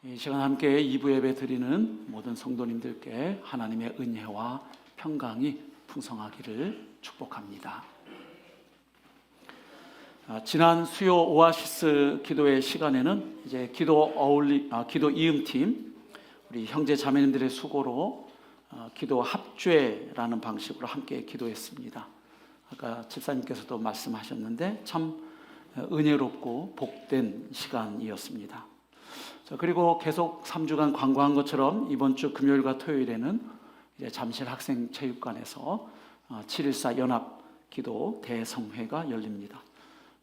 이 시간 함께 2부 예배 드리는 모든 성도님들께 하나님의 은혜와 평강이 풍성하기를 축복합니다. 지난 수요 오아시스 기도회 시간에는 이제 기도 이음팀 우리 형제 자매님들의 수고로 기도 합주회라는 방식으로 함께 기도했습니다. 아까 집사님께서도 말씀하셨는데 참 은혜롭고 복된 시간이었습니다. 그리고 계속 3주간 광고한 것처럼 이번 주 금요일과 토요일에는 이제 잠실 학생체육관에서 7.14 연합 기도 대성회가 열립니다.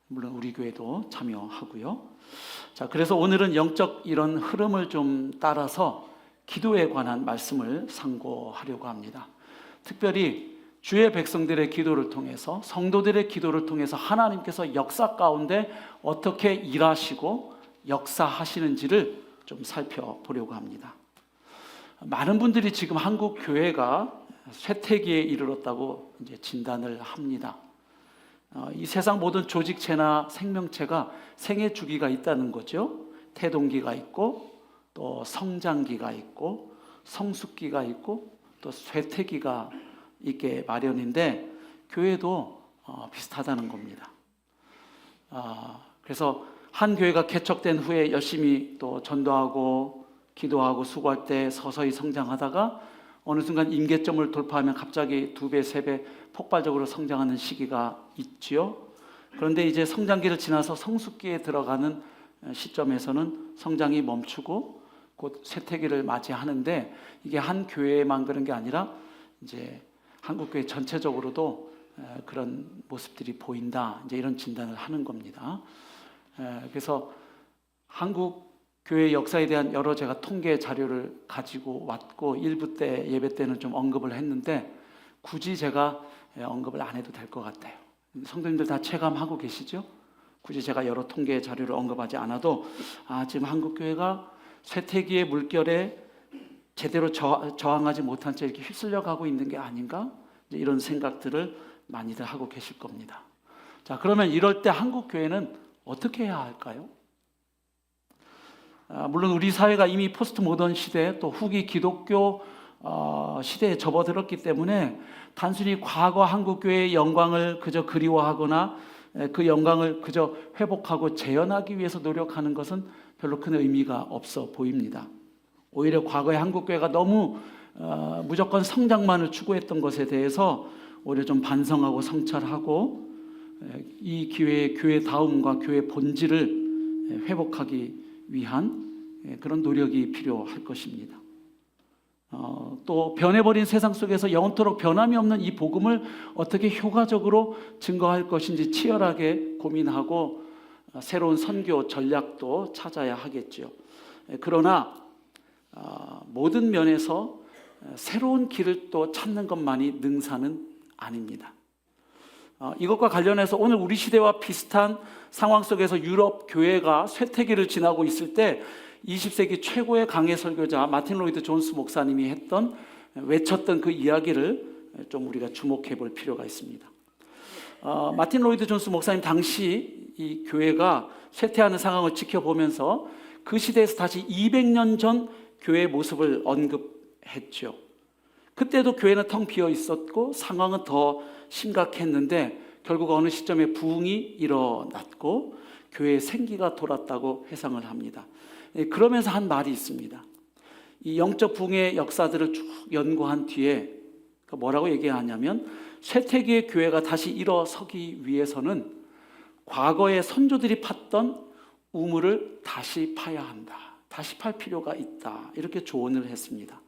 물론 우리 교회도 참여하고요. 그래서 오늘은 영적 이런 흐름을 좀 따라서 기도에 관한 말씀을 상고하려고 합니다. 특별히 주의 백성들의 기도를 통해서, 성도들의 기도를 통해서 하나님께서 역사 가운데 어떻게 일하시고 역사하시는지를 좀 살펴보려고 합니다. 많은 분들이 지금 한국 교회가 쇠퇴기에 이르렀다고 이제 진단을 합니다. 이 세상 모든 조직체나 생명체가 생애 주기가 있다는 거죠. 태동기가 있고 또 성장기가 있고 성숙기가 있고 또 쇠퇴기가 있게 마련인데 교회도 비슷하다는 겁니다. 그래서 한 교회가 개척된 후에 열심히 또 전도하고 기도하고 수고할 때 서서히 성장하다가 어느 순간 임계점을 돌파하면 갑자기 2배, 3배 폭발적으로 성장하는 시기가 있지요. 그런데 이제 성장기를 지나서 성숙기에 들어가는 시점에서는 성장이 멈추고 곧 쇠퇴기를 맞이하는데 이게 한 교회에만 그런 게 아니라 이제 한국교회 전체적으로도 그런 모습들이 보인다. 이제 이런 진단을 하는 겁니다. 그래서 한국 교회 역사에 대한 여러 제가 통계 자료를 가지고 왔고 일부 때 예배 때는 좀 언급을 했는데 굳이 제가 언급을 안 해도 될 것 같아요. 성도님들 다 체감하고 계시죠? 굳이 제가 여러 통계 자료를 언급하지 않아도 지금 한국 교회가 쇠퇴기의 물결에 제대로 저항하지 못한 채 이렇게 휩쓸려 가고 있는 게 아닌가? 이런 생각들을 많이들 하고 계실 겁니다. 자, 그러면 이럴 때 한국 교회는 어떻게 해야 할까요? 물론 우리 사회가 이미 포스트 모던 시대 또 후기 기독교 시대에 접어들었기 때문에 단순히 과거 한국 교회의 영광을 그저 그리워하거나 그 영광을 그저 회복하고 재현하기 위해서 노력하는 것은 별로 큰 의미가 없어 보입니다. 오히려 과거의 한국 교회가 너무 무조건 성장만을 추구했던 것에 대해서 오히려 좀 반성하고 성찰하고 이 기회에 교회다움과 교회 본질을 회복하기 위한 그런 노력이 필요할 것입니다. 또 변해버린 세상 속에서 영원토록 변함이 없는 이 복음을 어떻게 효과적으로 증거할 것인지 치열하게 고민하고 새로운 선교 전략도 찾아야 하겠죠. 그러나 모든 면에서 새로운 길을 또 찾는 것만이 능사는 아닙니다. 이것과 관련해서 오늘 우리 시대와 비슷한 상황 속에서 유럽 교회가 쇠퇴기를 지나고 있을 때 20세기 최고의 강해 설교자 마틴 로이드 존스 목사님이 외쳤던 그 이야기를 좀 우리가 주목해 볼 필요가 있습니다. 마틴 로이드 존스 목사님 당시 이 교회가 쇠퇴하는 상황을 지켜보면서 그 시대에서 다시 200년 전 교회의 모습을 언급했죠. 그때도 교회는 텅 비어 있었고 상황은 더 심각했는데 결국 어느 시점에 부흥이 일어났고 교회의 생기가 돌았다고 회상을 합니다. 그러면서 한 말이 있습니다. 이 영적 부흥의 역사들을 쭉 연구한 뒤에 뭐라고 얘기하냐면 쇠퇴기의 교회가 다시 일어서기 위해서는 과거의 선조들이 팠던 우물을 다시 파야 한다. 다시 팔 필요가 있다. 이렇게 조언을 했습니다.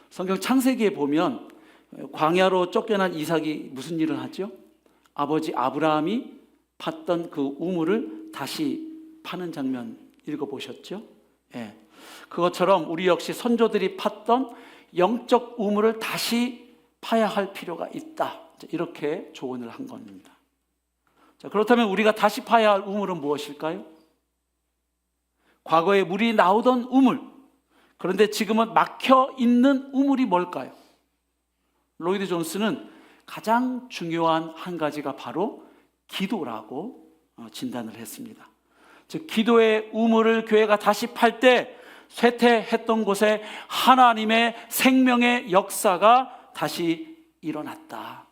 성경 창세기에 보면 광야로 쫓겨난 이삭이 무슨 일을 하죠? 아버지 아브라함이 팠던 그 우물을 다시 파는 장면 읽어보셨죠? 예. 그것처럼 우리 역시 선조들이 팠던 영적 우물을 다시 파야 할 필요가 있다. 이렇게 조언을 한 겁니다. 자, 그렇다면 우리가 다시 파야 할 우물은 무엇일까요? 과거에 물이 나오던 우물, 그런데 지금은 막혀 있는 우물이 뭘까요? 로이드 존스는 가장 중요한 한 가지가 바로 기도라고 진단을 했습니다. 즉 기도의 우물을 교회가 다시 팔 때 쇠퇴했던 곳에 하나님의 생명의 역사가 다시 일어났다.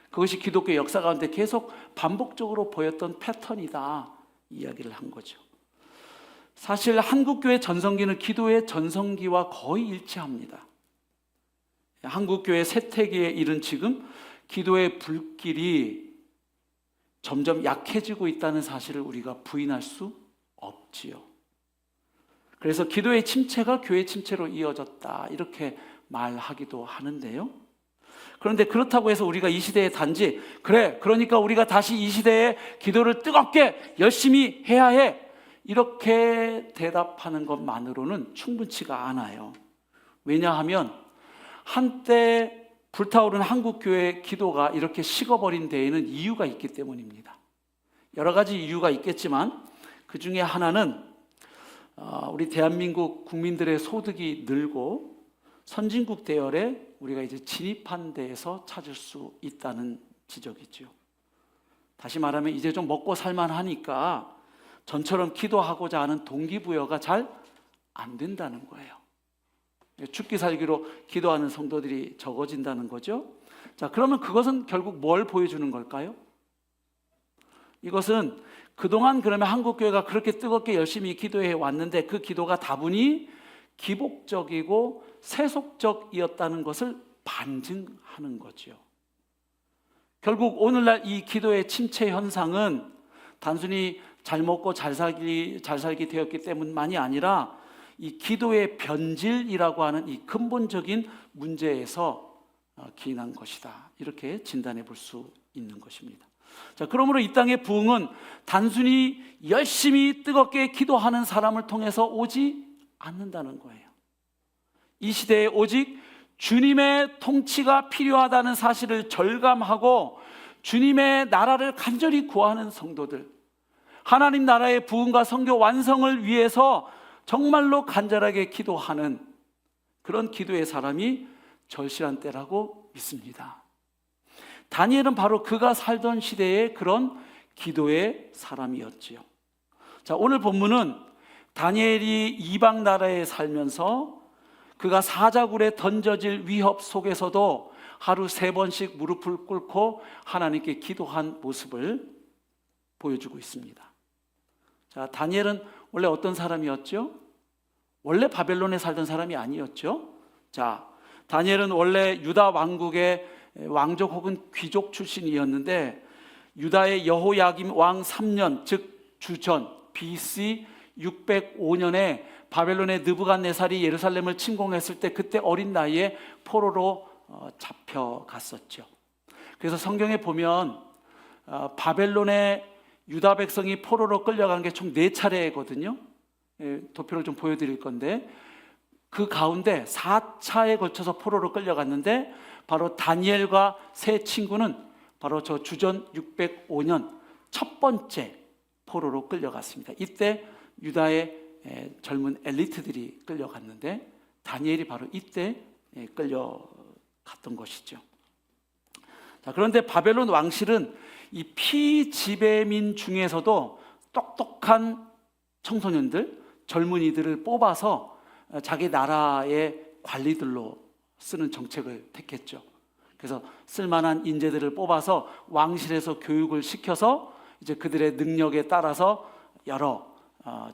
그것이 기독교 역사 가운데 계속 반복적으로 보였던 패턴이다, 이야기를 한 거죠. 사실 한국교회 전성기는 기도의 전성기와 거의 일치합니다. 한국교회 쇠퇴기에 이른 지금 기도의 불길이 점점 약해지고 있다는 사실을 우리가 부인할 수 없지요. 그래서 기도의 침체가 교회 침체로 이어졌다, 이렇게 말하기도 하는데요. 그런데 그렇다고 해서 우리가 이 시대에 단지 그러니까 우리가 다시 이 시대에 기도를 뜨겁게 열심히 해야 해, 이렇게 대답하는 것만으로는 충분치가 않아요. 왜냐하면 한때 불타오른 한국교회 기도가 이렇게 식어버린 데에는 이유가 있기 때문입니다. 여러 가지 이유가 있겠지만 그 중에 하나는 우리 대한민국 국민들의 소득이 늘고 선진국 대열에 우리가 이제 진입한 데에서 찾을 수 있다는 지적이죠. 다시 말하면 이제 좀 먹고 살만하니까 전처럼 기도하고자 하는 동기부여가 잘 안 된다는 거예요. 죽기 살기로 기도하는 성도들이 적어진다는 거죠. 자, 그러면 그것은 결국 뭘 보여주는 걸까요? 이것은 그동안 그러면 한국교회가 그렇게 뜨겁게 열심히 기도해 왔는데 그 기도가 다분히 기복적이고 세속적이었다는 것을 반증하는 거죠. 결국 오늘날 이 기도의 침체 현상은 단순히 잘 먹고 잘 살기 되었기 때문만이 아니라 이 기도의 변질이라고 하는 이 근본적인 문제에서 기인한 것이다, 이렇게 진단해 볼 수 있는 것입니다. 자, 그러므로 이 땅의 부흥은 단순히 열심히 뜨겁게 기도하는 사람을 통해서 오지 않는다는 거예요. 이 시대에 오직 주님의 통치가 필요하다는 사실을 절감하고 주님의 나라를 간절히 구하는 성도들, 하나님 나라의 부흥과 선교 완성을 위해서 정말로 간절하게 기도하는 그런 기도의 사람이 절실한 때라고 믿습니다. 다니엘은 바로 그가 살던 시대의 그런 기도의 사람이었지요. 자, 오늘 본문은 다니엘이 이방 나라에 살면서 그가 사자굴에 던져질 위협 속에서도 하루 3번씩 무릎을 꿇고 하나님께 기도한 모습을 보여주고 있습니다. 자, 다니엘은 원래 어떤 사람이었죠? 원래 바벨론에 살던 사람이 아니었죠. 자, 다니엘은 원래 유다 왕국의 왕족 혹은 귀족 출신이었는데 유다의 여호야김 왕 3년, 즉 주전 BC 605년에 바벨론의 느부갓네살이 예루살렘을 침공했을 때 그때 어린 나이에 포로로 잡혀갔었죠. 그래서 성경에 보면 바벨론의 유다 백성이 포로로 끌려간 게 총 4차례거든요. 도표를 좀 보여드릴 건데 그 가운데 4차에 걸쳐서 포로로 끌려갔는데 바로 다니엘과 세 친구는 바로 저 주전 605년 첫 번째 포로로 끌려갔습니다. 이때 유다의 젊은 엘리트들이 끌려갔는데 다니엘이 바로 이때 끌려갔던 것이죠. 자, 그런데 바벨론 왕실은 이 피지배민 중에서도 똑똑한 청소년들, 젊은이들을 뽑아서 자기 나라의 관리들로 쓰는 정책을 택했죠. 그래서 쓸만한 인재들을 뽑아서 왕실에서 교육을 시켜서 이제 그들의 능력에 따라서 여러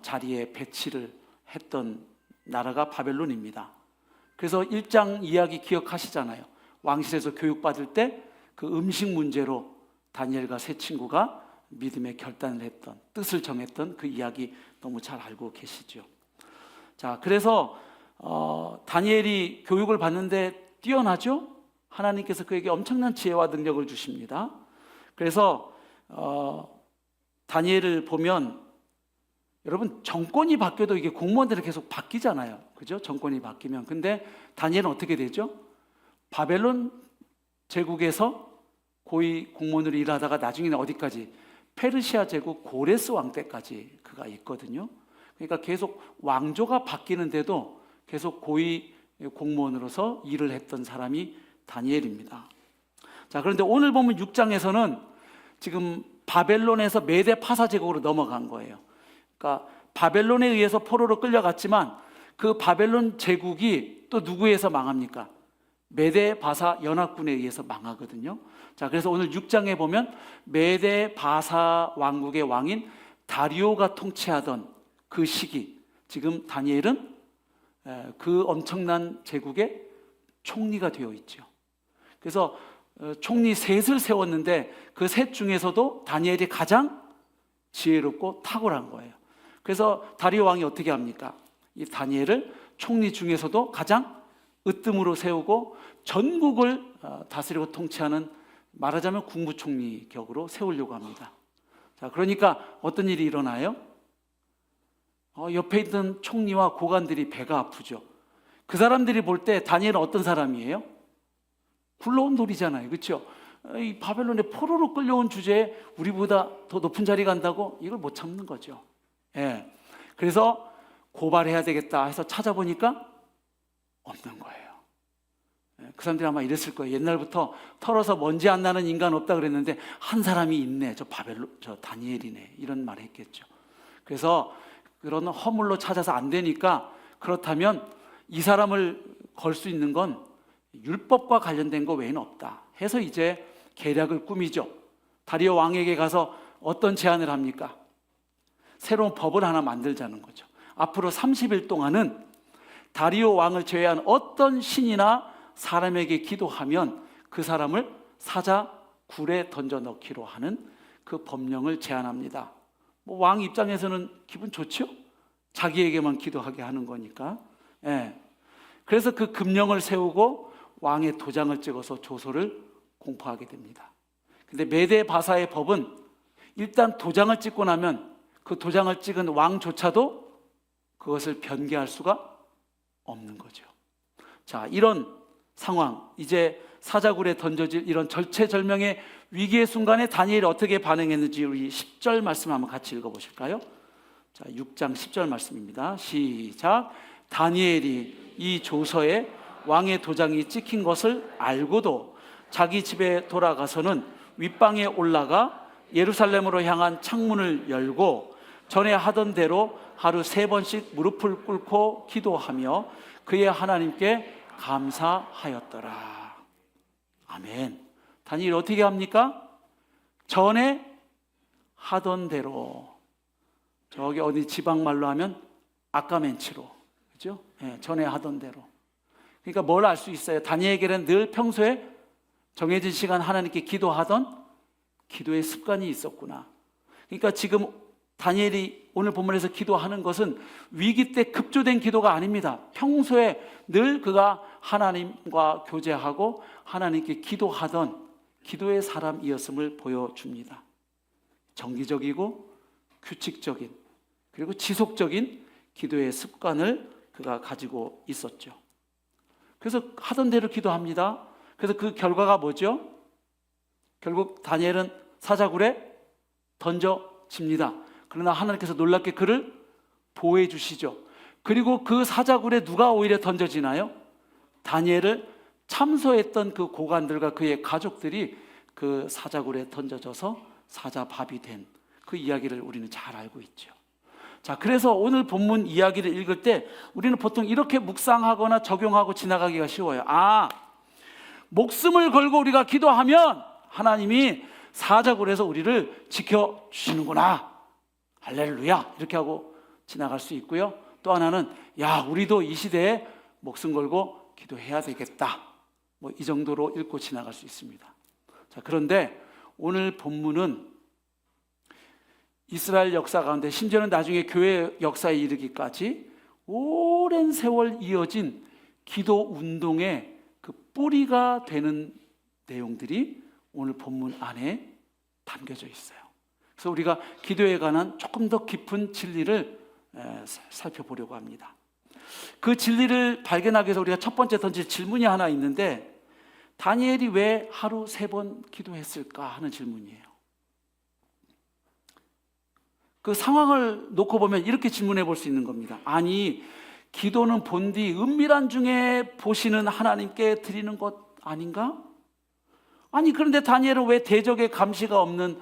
자리에 배치를 했던 나라가 바벨론입니다. 그래서 1장 이야기 기억하시잖아요. 왕실에서 교육받을 때 그 음식 문제로 다니엘과 세 친구가 믿음의 결단을 했던, 뜻을 정했던 그 이야기 너무 잘 알고 계시죠. 자, 그래서 다니엘이 교육을 받는데 뛰어나죠? 하나님께서 그에게 엄청난 지혜와 능력을 주십니다. 그래서 다니엘을 보면 여러분, 정권이 바뀌어도 이게 공무원들이 계속 바뀌잖아요. 그죠? 정권이 바뀌면. 근데 다니엘은 어떻게 되죠? 바벨론 제국에서 고위 공무원으로 일하다가 나중에는 어디까지? 페르시아 제국 고레스 왕 때까지 그가 있거든요. 그러니까 계속 왕조가 바뀌는데도 계속 고위 공무원으로서 일을 했던 사람이 다니엘입니다. 자, 그런데 오늘 보면 6장에서는 지금 바벨론에서 메데 파사 제국으로 넘어간 거예요. 그러니까 바벨론에 의해서 포로로 끌려갔지만 그 바벨론 제국이 또 누구에서 망합니까? 메데 바사 연합군에 의해서 망하거든요. 자, 그래서 오늘 6장에 보면 메데 바사 왕국의 왕인 다리오가 통치하던 그 시기, 지금 다니엘은 그 엄청난 제국의 총리가 되어 있죠. 그래서 총리 셋을 세웠는데 그 셋 중에서도 다니엘이 가장 지혜롭고 탁월한 거예요. 그래서 다리오 왕이 어떻게 합니까? 이 다니엘을 총리 중에서도 가장 으뜸으로 세우고 전국을 다스리고 통치하는, 말하자면 국무총리 격으로 세우려고 합니다. 자, 그러니까 어떤 일이 일어나요? 옆에 있던 총리와 고관들이 배가 아프죠. 그 사람들이 볼 때 다니엘은 어떤 사람이에요? 굴러온 돌이잖아요. 그렇죠? 이 바벨론에 포로로 끌려온 주제에 우리보다 더 높은 자리 간다고? 이걸 못 참는 거죠. 예. 그래서 고발해야 되겠다 해서 찾아보니까 없는 거예요. 그 사람들이 아마 이랬을 거예요. 옛날부터 털어서 먼지 안 나는 인간 없다 그랬는데 한 사람이 있네. 저 다니엘이네. 이런 말을 했겠죠. 그래서 그런 허물로 찾아서 안 되니까, 그렇다면 이 사람을 걸 수 있는 건 율법과 관련된 거 외에는 없다 해서 이제 계략을 꾸미죠. 다리오 왕에게 가서 어떤 제안을 합니까? 새로운 법을 하나 만들자는 거죠. 앞으로 30일 동안은 다리오 왕을 제외한 어떤 신이나 사람에게 기도하면 그 사람을 사자 굴에 던져 넣기로 하는 그 법령을 제안합니다. 왕 입장에서는 기분 좋죠? 자기에게만 기도하게 하는 거니까. 예. 그래서 그 금령을 세우고 왕의 도장을 찍어서 조서를 공포하게 됩니다. 근데 메데 바사의 법은 일단 도장을 찍고 나면 그 도장을 찍은 왕조차도 그것을 변개할 수가 없는 거죠. 자, 이런 상황, 이제 사자굴에 던져질 이런 절체절명의 위기의 순간에 다니엘이 어떻게 반응했는지 우리 10절 말씀 한번 같이 읽어보실까요? 자, 6장 10절 말씀입니다. 시작. 다니엘이 이 조서에 왕의 도장이 찍힌 것을 알고도 자기 집에 돌아가서는 윗방에 올라가 예루살렘으로 향한 창문을 열고 전에 하던 대로 하루 3번씩 무릎을 꿇고 기도하며 그의 하나님께 감사하였더라. 아멘. 다니엘이 어떻게 합니까? 전에 하던 대로, 저기 어디 지방말로 하면 아까멘치로, 그죠? 네, 전에 하던 대로. 그러니까 뭘 알 수 있어요? 다니엘에게는 늘 평소에 정해진 시간 하나님께 기도하던 기도의 습관이 있었구나. 그러니까 지금 다니엘이 오늘 본문에서 기도하는 것은 위기 때 급조된 기도가 아닙니다. 평소에 늘 그가 하나님과 교제하고 하나님께 기도하던 기도의 사람이었음을 보여줍니다. 정기적이고 규칙적인, 그리고 지속적인 기도의 습관을 그가 가지고 있었죠. 그래서 하던 대로 기도합니다. 그래서 그 결과가 뭐죠? 결국 다니엘은 사자굴에 던져집니다. 그러나 하나님께서 놀랍게 그를 보호해 주시죠. 그리고 그 사자굴에 누가 오히려 던져지나요? 다니엘을 참소했던 그 고관들과 그의 가족들이 그 사자굴에 던져져서 사자밥이 된 그 이야기를 우리는 잘 알고 있죠. 자, 그래서 오늘 본문 이야기를 읽을 때 우리는 보통 이렇게 묵상하거나 적용하고 지나가기가 쉬워요. 아, 목숨을 걸고 우리가 기도하면 하나님이 사자굴에서 우리를 지켜주시는구나. 할렐루야. 이렇게 하고 지나갈 수 있고요. 또 하나는 야, 우리도 이 시대에 목숨 걸고 기도해야 되겠다. 뭐 이 정도로 읽고 지나갈 수 있습니다. 자, 그런데 오늘 본문은 이스라엘 역사 가운데, 심지어는 나중에 교회 역사에 이르기까지 오랜 세월 이어진 기도 운동의 그 뿌리가 되는 내용들이 오늘 본문 안에 담겨져 있어요. 그래서 우리가 기도에 관한 조금 더 깊은 진리를 살펴보려고 합니다. 그 진리를 발견하기 위해서 우리가 첫 번째 던질 질문이 하나 있는데, 다니엘이 왜 하루 3번 기도했을까 하는 질문이에요. 그 상황을 놓고 보면 이렇게 질문해 볼 수 있는 겁니다. 아니, 기도는 본디 은밀한 중에 보시는 하나님께 드리는 것 아닌가? 아니, 그런데 다니엘은 왜 대적의 감시가 없는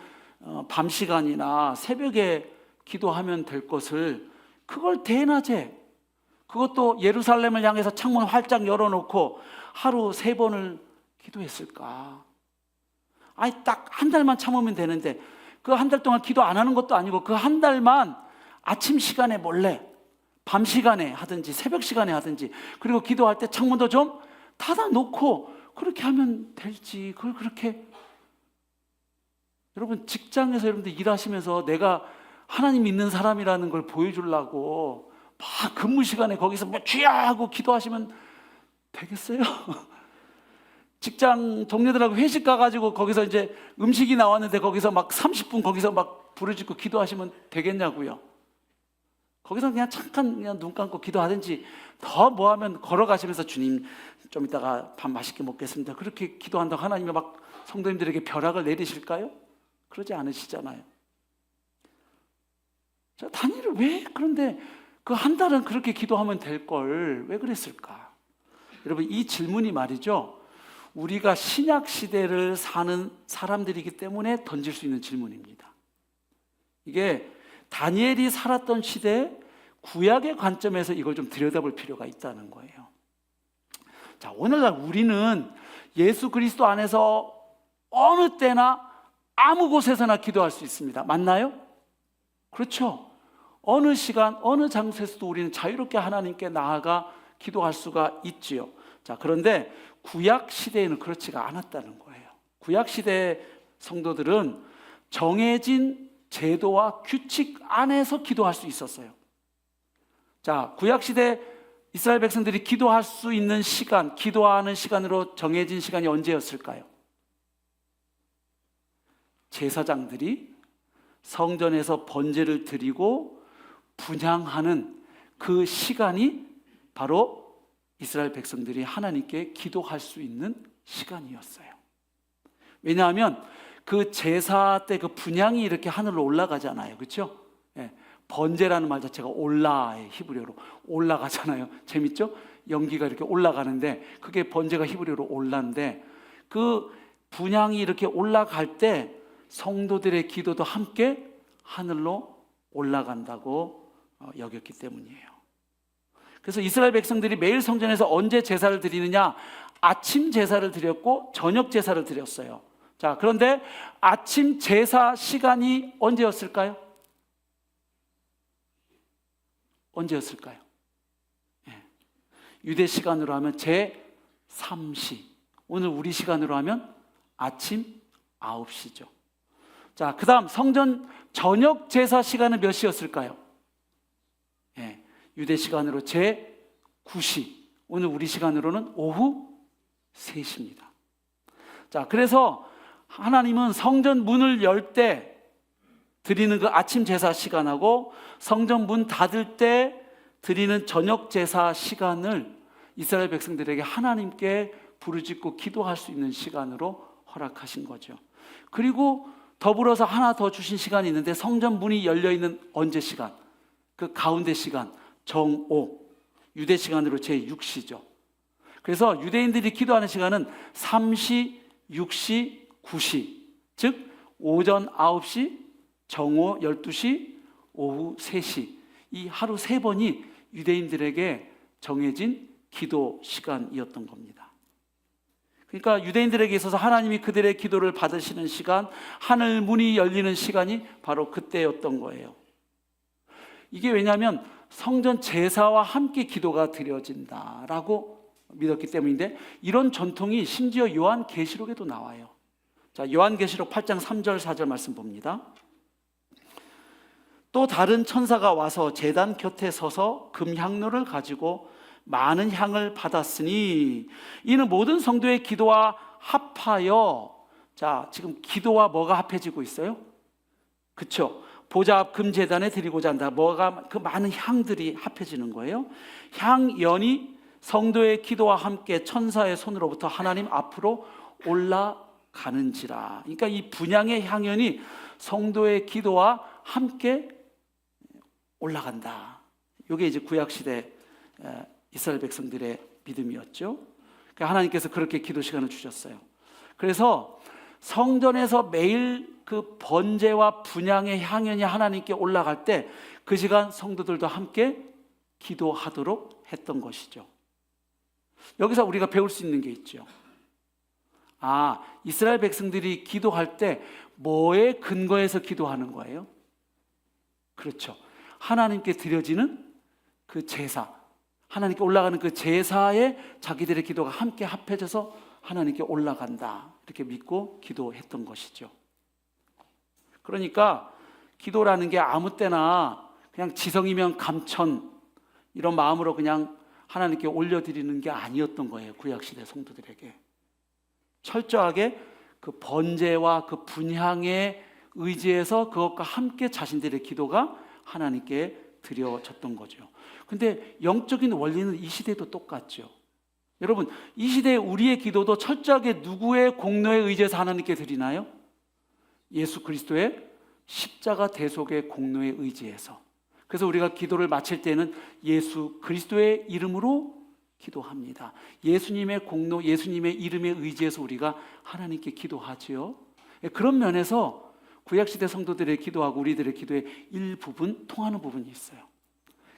밤 시간이나 새벽에 기도하면 될 것을 그걸 대낮에, 그것도 예루살렘을 향해서 창문 활짝 열어놓고 하루 3번을 기도했을까? 아니, 딱 한 달만 참으면 되는데 그 한 달 동안 기도 안 하는 것도 아니고 그 한 달만 아침 시간에 몰래, 밤 시간에 하든지 새벽 시간에 하든지, 그리고 기도할 때 창문도 좀 닫아놓고 그렇게 하면 될지. 그걸 그렇게, 여러분 직장에서 여러분들 일하시면서 내가 하나님 믿는 사람이라는 걸 보여주려고 막 근무 시간에 거기서 뭐 주야 하고 기도하시면 되겠어요? 직장 동료들하고 회식 가가지고 거기서 이제 음식이 나왔는데 거기서 막 30분 거기서 막 부르짖고 기도하시면 되겠냐고요? 거기서 그냥 잠깐 그냥 눈 감고 기도하든지, 더 뭐하면 걸어가시면서 주님 좀 이따가 밥 맛있게 먹겠습니다, 그렇게 기도한다고 하나님이 막 성도님들에게 벼락을 내리실까요? 그러지 않으시잖아요. 자, 다니엘을 왜 그런데 그 한 달은 그렇게 기도하면 될 걸 왜 그랬을까? 여러분, 이 질문이 말이죠, 우리가 신약 시대를 사는 사람들이기 때문에 던질 수 있는 질문입니다. 이게 다니엘이 살았던 시대 구약의 관점에서 이걸 좀 들여다볼 필요가 있다는 거예요. 자, 오늘날 우리는 예수 그리스도 안에서 어느 때나 아무 곳에서나 기도할 수 있습니다. 맞나요? 그렇죠. 어느 시간, 어느 장소에서도 우리는 자유롭게 하나님께 나아가 기도할 수가 있지요. 자, 그런데 구약 시대에는 그렇지가 않았다는 거예요. 구약 시대 성도들은 정해진 제도와 규칙 안에서 기도할 수 있었어요. 자, 구약 시대 이스라엘 백성들이 기도할 수 있는 시간, 기도하는 시간으로 정해진 시간이 언제였을까요? 제사장들이 성전에서 번제를 드리고 분향하는 그 시간이 바로 이스라엘 백성들이 하나님께 기도할 수 있는 시간이었어요. 왜냐하면 그 제사 때 그 분향이 이렇게 하늘로 올라가잖아요. 그렇죠? 예, 번제라는 말 자체가 올라의 히브리어로 올라가잖아요. 재밌죠? 연기가 이렇게 올라가는데 그게 번제가 히브리어로 올라인데, 그 분향이 이렇게 올라갈 때 성도들의 기도도 함께 하늘로 올라간다고 여겼기 때문이에요. 그래서 이스라엘 백성들이 매일 성전에서 언제 제사를 드리느냐? 아침 제사를 드렸고 저녁 제사를 드렸어요. 자, 그런데 아침 제사 시간이 언제였을까요? 언제였을까요? 예. 유대 시간으로 하면 제3시, 오늘 우리 시간으로 하면 아침 9시죠. 자, 그 다음 성전 저녁 제사 시간은 몇 시였을까요? 예, 유대 시간으로 제9시, 오늘 우리 시간으로는 오후 3시입니다. 자, 그래서 하나님은 성전 문을 열 때 드리는 그 아침 제사 시간하고 성전 문 닫을 때 드리는 저녁 제사 시간을 이스라엘 백성들에게 하나님께 부르짖고 기도할 수 있는 시간으로 허락하신 거죠. 그리고 더불어서 하나 더 주신 시간이 있는데, 성전 문이 열려있는 언제 시간, 그 가운데 시간 정오, 유대 시간으로 제6시죠. 그래서 유대인들이 기도하는 시간은 3시, 6시, 9시, 즉 오전 9시, 정오 12시, 오후 3시, 이 하루 3번이 유대인들에게 정해진 기도 시간이었던 겁니다. 그러니까 유대인들에게 있어서 하나님이 그들의 기도를 받으시는 시간, 하늘 문이 열리는 시간이 바로 그때였던 거예요. 이게 왜냐하면 성전 제사와 함께 기도가 드려진다라고 믿었기 때문인데, 이런 전통이 심지어 요한계시록에도 나와요. 자, 요한계시록 8장 3절 4절 말씀 봅니다. 또 다른 천사가 와서 제단 곁에 서서 금향로를 가지고 많은 향을 받았으니 이는 모든 성도의 기도와 합하여, 자, 지금 기도와 뭐가 합해지고 있어요? 그렇죠? 보좌 앞 금제단에 드리고자 한다. 뭐가, 그 많은 향들이 합해지는 거예요. 향연이 성도의 기도와 함께 천사의 손으로부터 하나님 앞으로 올라가는지라. 그러니까 이 분향의 향연이 성도의 기도와 함께 올라간다. 이게 이제 구약시대 이스라엘 백성들의 믿음이었죠. 그러니까 하나님께서 그렇게 기도 시간을 주셨어요. 그래서 성전에서 매일 그 번제와 분향의 향연이 하나님께 올라갈 때 그 시간 성도들도 함께 기도하도록 했던 것이죠. 여기서 우리가 배울 수 있는 게 있죠. 이스라엘 백성들이 기도할 때 뭐에 근거해서 기도하는 거예요? 그렇죠. 하나님께 드려지는 그 제사, 하나님께 올라가는 그 제사에 자기들의 기도가 함께 합해져서 하나님께 올라간다, 이렇게 믿고 기도했던 것이죠. 그러니까 기도라는 게 아무 때나 그냥 지성이면 감천, 이런 마음으로 그냥 하나님께 올려드리는 게 아니었던 거예요. 구약시대 성도들에게 철저하게 그 번제와 그 분향에 의지해서 그것과 함께 자신들의 기도가 하나님께 드려졌던 거죠. 근데 영적인 원리는 이 시대도 똑같죠. 여러분, 이 시대의 우리의 기도도 철저하게 누구의 공로에 의지해서 하나님께 드리나요? 예수 그리스도의 십자가 대속의 공로에 의지해서. 그래서 우리가 기도를 마칠 때는 예수 그리스도의 이름으로 기도합니다. 예수님의 공로, 예수님의 이름에 의지해서 우리가 하나님께 기도하지요. 그런 면에서 구약시대 성도들의 기도하고 우리들의 기도의 일부분 통하는 부분이 있어요.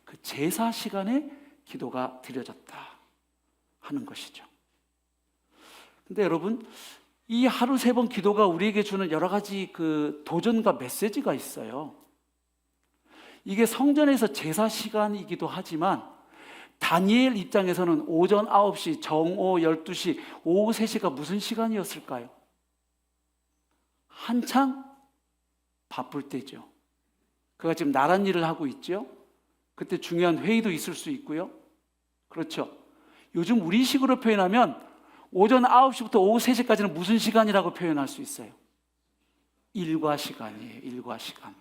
그 제사 시간에 기도가 드려졌다 하는 것이죠. 근데 여러분, 이 하루 3번 기도가 우리에게 주는 여러 가지 그 도전과 메시지가 있어요. 이게 성전에서 제사 시간이기도 하지만 다니엘 입장에서는 오전 9시, 정오 12시, 오후 3시가 무슨 시간이었을까요? 한창 바쁠 때죠. 그가 지금 나란 일을 하고 있죠. 그때 중요한 회의도 있을 수 있고요. 그렇죠. 요즘 우리식으로 표현하면 오전 9시부터 오후 3시까지는 무슨 시간이라고 표현할 수 있어요? 일과 시간이에요. 일과 시간.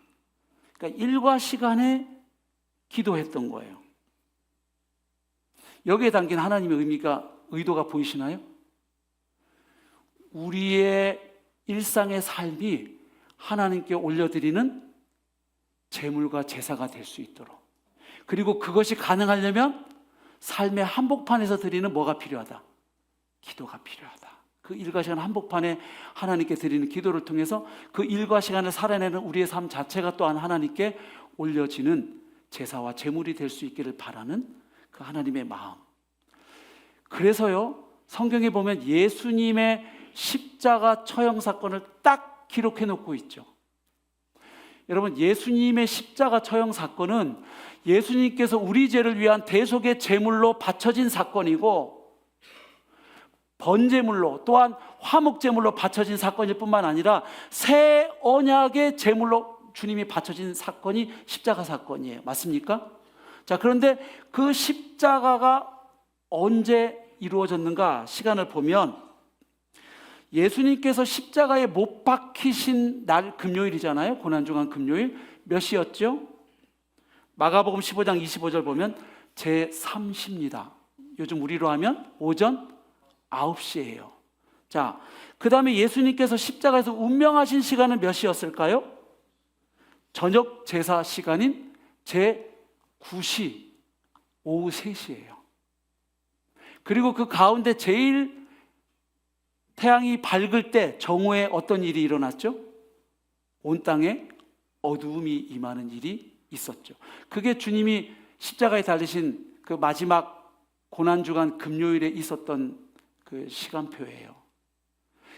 그러니까 일과 시간에 기도했던 거예요. 여기에 담긴 하나님의 의도가 보이시나요? 우리의 일상의 삶이 하나님께 올려드리는 제물과 제사가 될 수 있도록, 그리고 그것이 가능하려면 삶의 한복판에서 드리는 뭐가 필요하다? 기도가 필요하다. 그 일과 시간 한복판에 하나님께 드리는 기도를 통해서 그 일과 시간을 살아내는 우리의 삶 자체가 또한 하나님께 올려지는 제사와 제물이 될 수 있기를 바라는 그 하나님의 마음. 그래서요, 성경에 보면 예수님의 십자가 처형 사건을 딱 기록해 놓고 있죠. 여러분, 예수님의 십자가 처형 사건은 예수님께서 우리 죄를 위한 대속의 제물로 바쳐진 사건이고, 번제물로 또한 화목제물로 바쳐진 사건일 뿐만 아니라 새 언약의 제물로 주님이 바쳐진 사건이 십자가 사건이에요. 맞습니까? 자, 그런데 그 십자가가 언제 이루어졌는가 시간을 보면 예수님께서 십자가에 못 박히신 날 금요일이잖아요. 고난주간 금요일. 몇 시였죠? 마가복음 15장 25절 보면 제3시입니다. 요즘 우리로 하면 오전 9시예요. 자, 그 다음에 예수님께서 십자가에서 운명하신 시간은 몇 시였을까요? 저녁 제사 시간인 제9시, 오후 3시예요. 그리고 그 가운데 제일 태양이 밝을 때 정오에 어떤 일이 일어났죠? 온 땅에 어두움이 임하는 일이 있었죠. 그게 주님이 십자가에 달리신 그 마지막 고난주간 금요일에 있었던 그 시간표예요.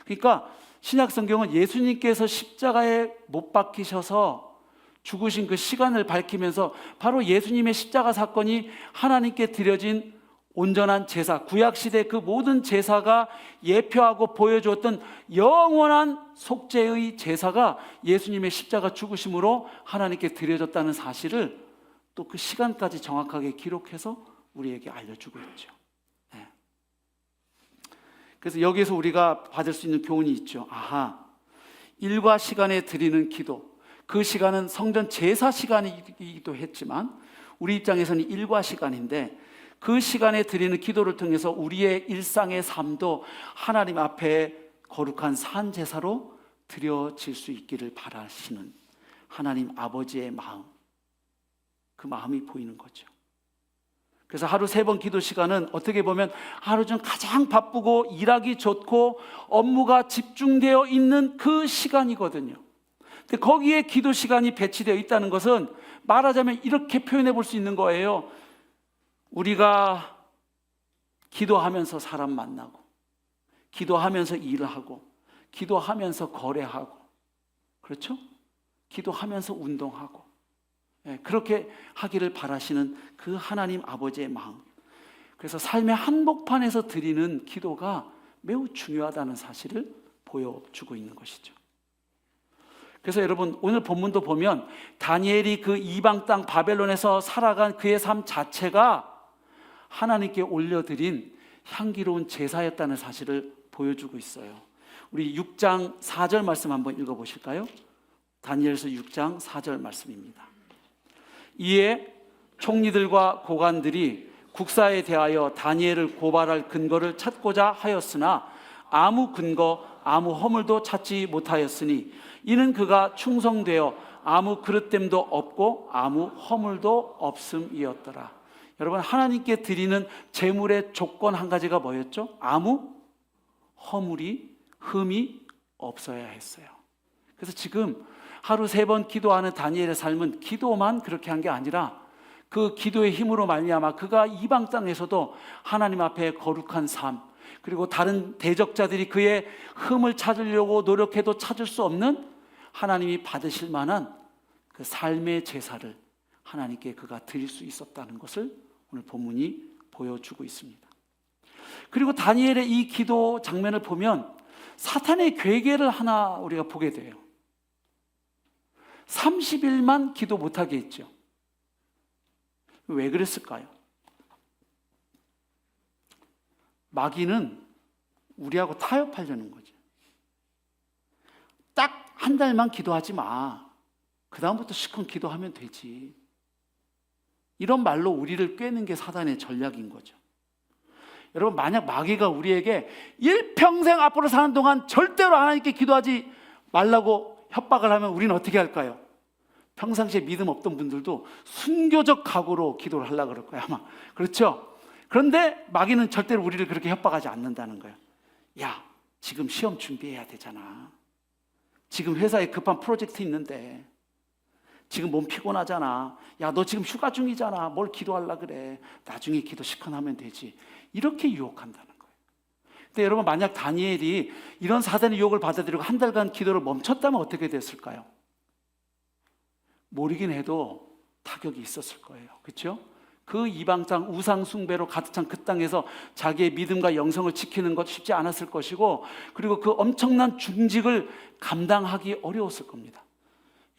그러니까 신약 성경은 예수님께서 십자가에 못 박히셔서 죽으신 그 시간을 밝히면서 바로 예수님의 십자가 사건이 하나님께 드려진 온전한 제사, 구약시대 그 모든 제사가 예표하고 보여주었던 영원한 속죄의 제사가 예수님의 십자가 죽으심으로 하나님께 드려졌다는 사실을 또 그 시간까지 정확하게 기록해서 우리에게 알려주고 있죠. 네. 그래서 여기에서 우리가 받을 수 있는 교훈이 있죠. 일과 시간에 드리는 기도, 그 시간은 성전 제사 시간이기도 했지만 우리 입장에서는 일과 시간인데, 그 시간에 드리는 기도를 통해서 우리의 일상의 삶도 하나님 앞에 거룩한 산 제사로 드려질 수 있기를 바라시는 하나님 아버지의 마음, 그 마음이 보이는 거죠. 그래서 하루 3번 기도 시간은 어떻게 보면 하루 중 가장 바쁘고 일하기 좋고 업무가 집중되어 있는 그 시간이거든요. 근데 거기에 기도 시간이 배치되어 있다는 것은 말하자면 이렇게 표현해 볼 수 있는 거예요. 우리가 기도하면서 사람 만나고, 기도하면서 일을 하고, 기도하면서 거래하고, 그렇죠? 기도하면서 운동하고, 그렇게 하기를 바라시는 그 하나님 아버지의 마음. 그래서 삶의 한복판에서 드리는 기도가 매우 중요하다는 사실을 보여주고 있는 것이죠. 그래서 여러분, 오늘 본문도 보면 다니엘이 그 이방 땅 바벨론에서 살아간 그의 삶 자체가 하나님께 올려드린 향기로운 제사였다는 사실을 보여주고 있어요. 우리 6장 4절 말씀 한번 읽어보실까요? 다니엘서 6장 4절 말씀입니다. 이에 총리들과 고관들이 국사에 대하여 다니엘을 고발할 근거를 찾고자 하였으나 아무 근거, 아무 허물도 찾지 못하였으니 이는 그가 충성되어 아무 그릇됨도 없고 아무 허물도 없음이었더라. 여러분, 하나님께 드리는 제물의 조건 한 가지가 뭐였죠? 아무 허물이, 흠이 없어야 했어요. 그래서 지금 하루 3번 기도하는 다니엘의 삶은 기도만 그렇게 한 게 아니라 그 기도의 힘으로 말미암아 그가 이방 땅에서도 하나님 앞에 거룩한 삶, 그리고 다른 대적자들이 그의 흠을 찾으려고 노력해도 찾을 수 없는 하나님이 받으실 만한 그 삶의 제사를 하나님께 그가 드릴 수 있었다는 것을 오늘 본문이 보여주고 있습니다. 그리고 다니엘의 이 기도 장면을 보면 사탄의 괴계를 하나 우리가 보게 돼요. 30일만 기도 못하게 했죠. 왜 그랬을까요? 마귀는 우리하고 타협하려는 거죠. 딱 한 달만 기도하지 마. 그 다음부터 시큰 기도하면 되지. 이런 말로 우리를 꿰는 게 사단의 전략인 거죠. 여러분, 만약 마귀가 우리에게 일평생 앞으로 사는 동안 절대로 하나님께 기도하지 말라고 협박을 하면 우리는 어떻게 할까요? 평상시에 믿음 없던 분들도 순교적 각오로 기도를 하려고 그럴 거예요, 아마. 그렇죠? 그런데 마귀는 절대로 우리를 그렇게 협박하지 않는다는 거예요. 야, 지금 시험 준비해야 되잖아. 지금 회사에 급한 프로젝트 있는데, 지금 몸 피곤하잖아. 야, 너 지금 휴가 중이잖아. 뭘 기도하려고 그래. 나중에 기도 시큰하면 되지. 이렇게 유혹한다는 거예요. 근데 여러분, 만약 다니엘이 이런 사단의 유혹을 받아들이고 한 달간 기도를 멈췄다면 어떻게 됐을까요? 모르긴 해도 타격이 있었을 거예요. 그렇죠? 그 이방 땅 우상 숭배로 가득 찬 그 땅에서 자기의 믿음과 영성을 지키는 것 쉽지 않았을 것이고, 그리고 그 엄청난 중직을 감당하기 어려웠을 겁니다.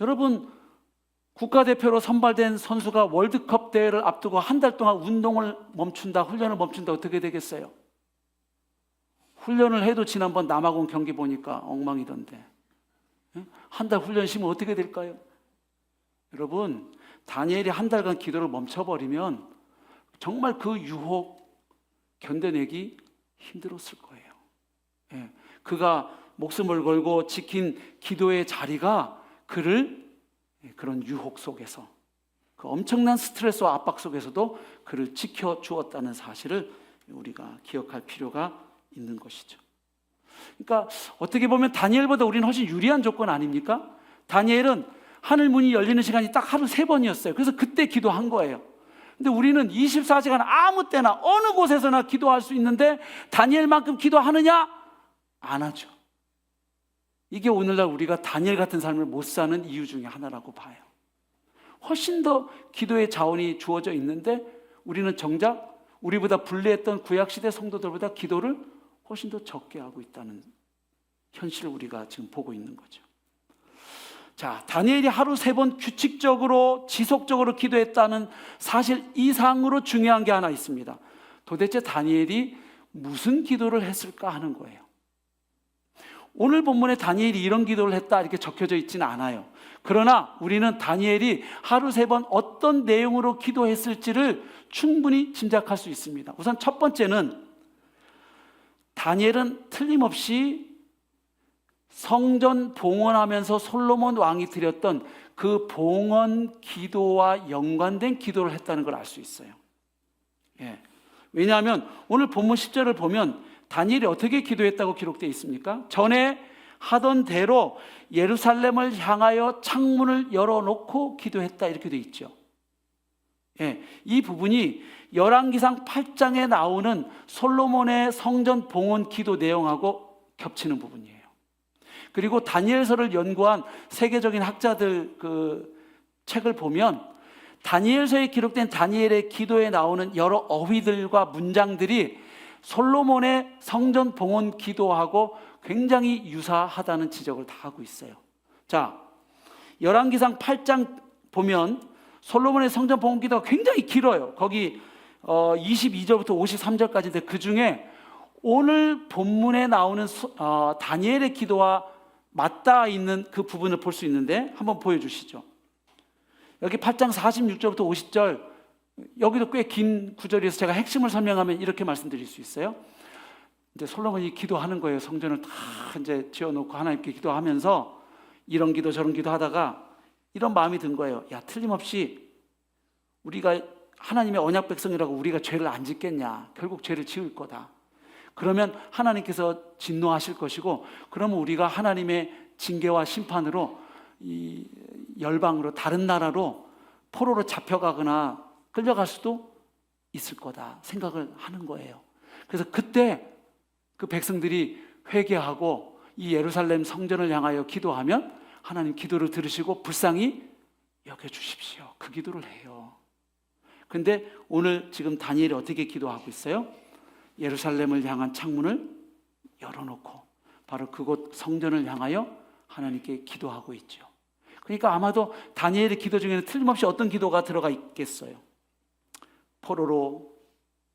여러분, 국가대표로 선발된 선수가 월드컵 대회를 앞두고 한 달 동안 운동을 멈춘다, 훈련을 멈춘다, 어떻게 되겠어요? 훈련을 해도 지난번 남아공 경기 보니까 엉망이던데, 한 달 훈련 쉬면 어떻게 될까요? 여러분, 다니엘이 한 달간 기도를 멈춰버리면 정말 그 유혹 견뎌내기 힘들었을 거예요. 그가 목숨을 걸고 지킨 기도의 자리가 그를 그런 유혹 속에서, 그 엄청난 스트레스와 압박 속에서도 그를 지켜주었다는 사실을 우리가 기억할 필요가 있는 것이죠. 그러니까 어떻게 보면 다니엘보다 우리는 훨씬 유리한 조건 아닙니까? 다니엘은 하늘 문이 열리는 시간이 딱 하루 3번이었어요. 그래서 그때 기도한 거예요. 근데 우리는 24시간 아무 때나 어느 곳에서나 기도할 수 있는데 다니엘만큼 기도하느냐? 안 하죠. 이게 오늘날 우리가 다니엘 같은 삶을 못 사는 이유 중에 하나라고 봐요. 훨씬 더 기도의 자원이 주어져 있는데 우리는 정작 우리보다 불리했던 구약시대 성도들보다 기도를 훨씬 더 적게 하고 있다는 현실을 우리가 지금 보고 있는 거죠. 자, 다니엘이 하루 3번 규칙적으로 지속적으로 기도했다는 사실 이상으로 중요한 게 하나 있습니다. 도대체 다니엘이 무슨 기도를 했을까 하는 거예요. 오늘 본문에 다니엘이 이런 기도를 했다 이렇게 적혀져 있지는 않아요. 그러나 우리는 다니엘이 하루 3번 어떤 내용으로 기도했을지를 충분히 짐작할 수 있습니다. 우선 첫 번째는 다니엘은 틀림없이 성전 봉헌하면서 솔로몬 왕이 드렸던 그 봉헌 기도와 연관된 기도를 했다는 걸 알 수 있어요. 왜냐하면 오늘 본문 10절을 보면 다니엘이 어떻게 기도했다고 기록되어 있습니까? 전에 하던 대로 예루살렘을 향하여 창문을 열어놓고 기도했다 이렇게 되어 있죠. 예, 이 부분이 열왕기상 8장에 나오는 솔로몬의 성전 봉헌 기도 내용하고 겹치는 부분이에요. 그리고 다니엘서를 연구한 세계적인 학자들 그 책을 보면 다니엘서에 기록된 다니엘의 기도에 나오는 여러 어휘들과 문장들이 솔로몬의 성전 봉헌 기도하고 굉장히 유사하다는 지적을 다 하고 있어요. 자, 열왕기상 8장 보면 솔로몬의 성전 봉헌 기도가 굉장히 길어요. 거기 22절부터 53절까지인데 그 중에 오늘 본문에 나오는 다니엘의 기도와 맞닿아 있는 그 부분을 볼 수 있는데 한번 보여주시죠. 여기 8장 46절부터 50절, 여기도 꽤 긴 구절이어서 제가 핵심을 설명하면 이렇게 말씀드릴 수 있어요. 이제 솔로몬이 기도하는 거예요. 성전을 다 이제 지어놓고 하나님께 기도하면서 이런 기도 저런 기도 하다가 이런 마음이 든 거예요. 야, 틀림없이 우리가 하나님의 언약 백성이라고 우리가 죄를 안 짓겠냐? 결국 죄를 지을 거다. 그러면 하나님께서 진노하실 것이고, 그러면 우리가 하나님의 징계와 심판으로 이 열방으로 다른 나라로 포로로 잡혀가거나 끌려갈 수도 있을 거다 생각을 하는 거예요. 그래서 그때 그 백성들이 회개하고 이 예루살렘 성전을 향하여 기도하면 하나님 기도를 들으시고 불쌍히 여겨주십시오. 그 기도를 해요. 근데 오늘 지금 다니엘이 어떻게 기도하고 있어요? 예루살렘을 향한 창문을 열어놓고 바로 그곳 성전을 향하여 하나님께 기도하고 있죠. 그러니까 아마도 다니엘의 기도 중에는 틀림없이 어떤 기도가 들어가 있겠어요. 포로로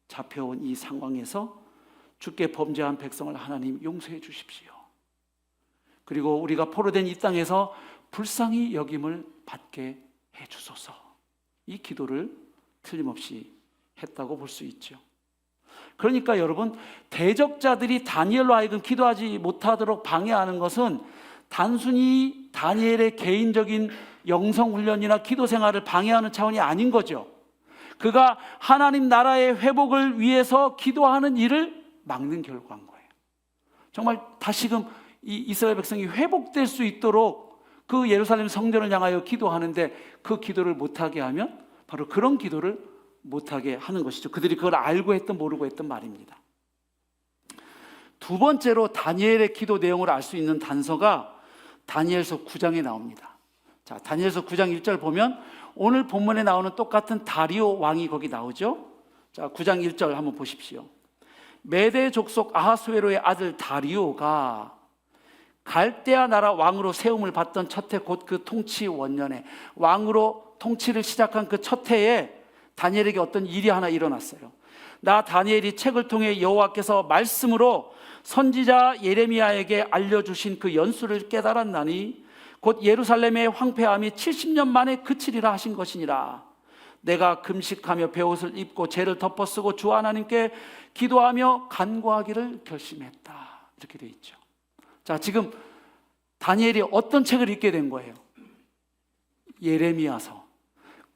잡혀온 이 상황에서 주께 범죄한 백성을 하나님 용서해 주십시오. 그리고 우리가 포로된 이 땅에서 불쌍히 여김을 받게 해 주소서. 이 기도를 틀림없이 했다고 볼 수 있죠. 그러니까 여러분, 대적자들이 다니엘로 하여금 기도하지 못하도록 방해하는 것은 단순히 다니엘의 개인적인 영성훈련이나 기도 생활을 방해하는 차원이 아닌 거죠. 그가 하나님 나라의 회복을 위해서 기도하는 일을 막는 결과인 거예요. 정말 다시금 이 이스라엘 백성이 회복될 수 있도록 그 예루살렘 성전을 향하여 기도하는데 그 기도를 못하게 하면 바로 그런 기도를 못하게 하는 것이죠. 그들이 그걸 알고 했든 모르고 했든 말입니다. 두 번째로 다니엘의 기도 내용을 알 수 있는 단서가 다니엘서 9장에 나옵니다. 자, 다니엘서 9장 1절 보면 오늘 본문에 나오는 똑같은 다리오 왕이 거기 나오죠. 자, 9장 1절 한번 보십시오. 메대 족속 아하수에로의 아들 다리오가 갈대아 나라 왕으로 세움을 받던 첫 해 곧 그 통치 원년에, 왕으로 통치를 시작한 그 첫 해에 다니엘에게 어떤 일이 하나 일어났어요. 나 다니엘이 책을 통해 여호와께서 말씀으로 선지자 예레미야에게 알려주신 그 연수를 깨달았나니 곧 예루살렘의 황폐함이 70년 만에 그치리라 하신 것이니라. 내가 금식하며 베옷을 입고 죄를 덮어쓰고 주 하나님께 기도하며 간구하기를 결심했다. 이렇게 돼 있죠. 자, 지금 다니엘이 어떤 책을 읽게 된 거예요? 예레미야서.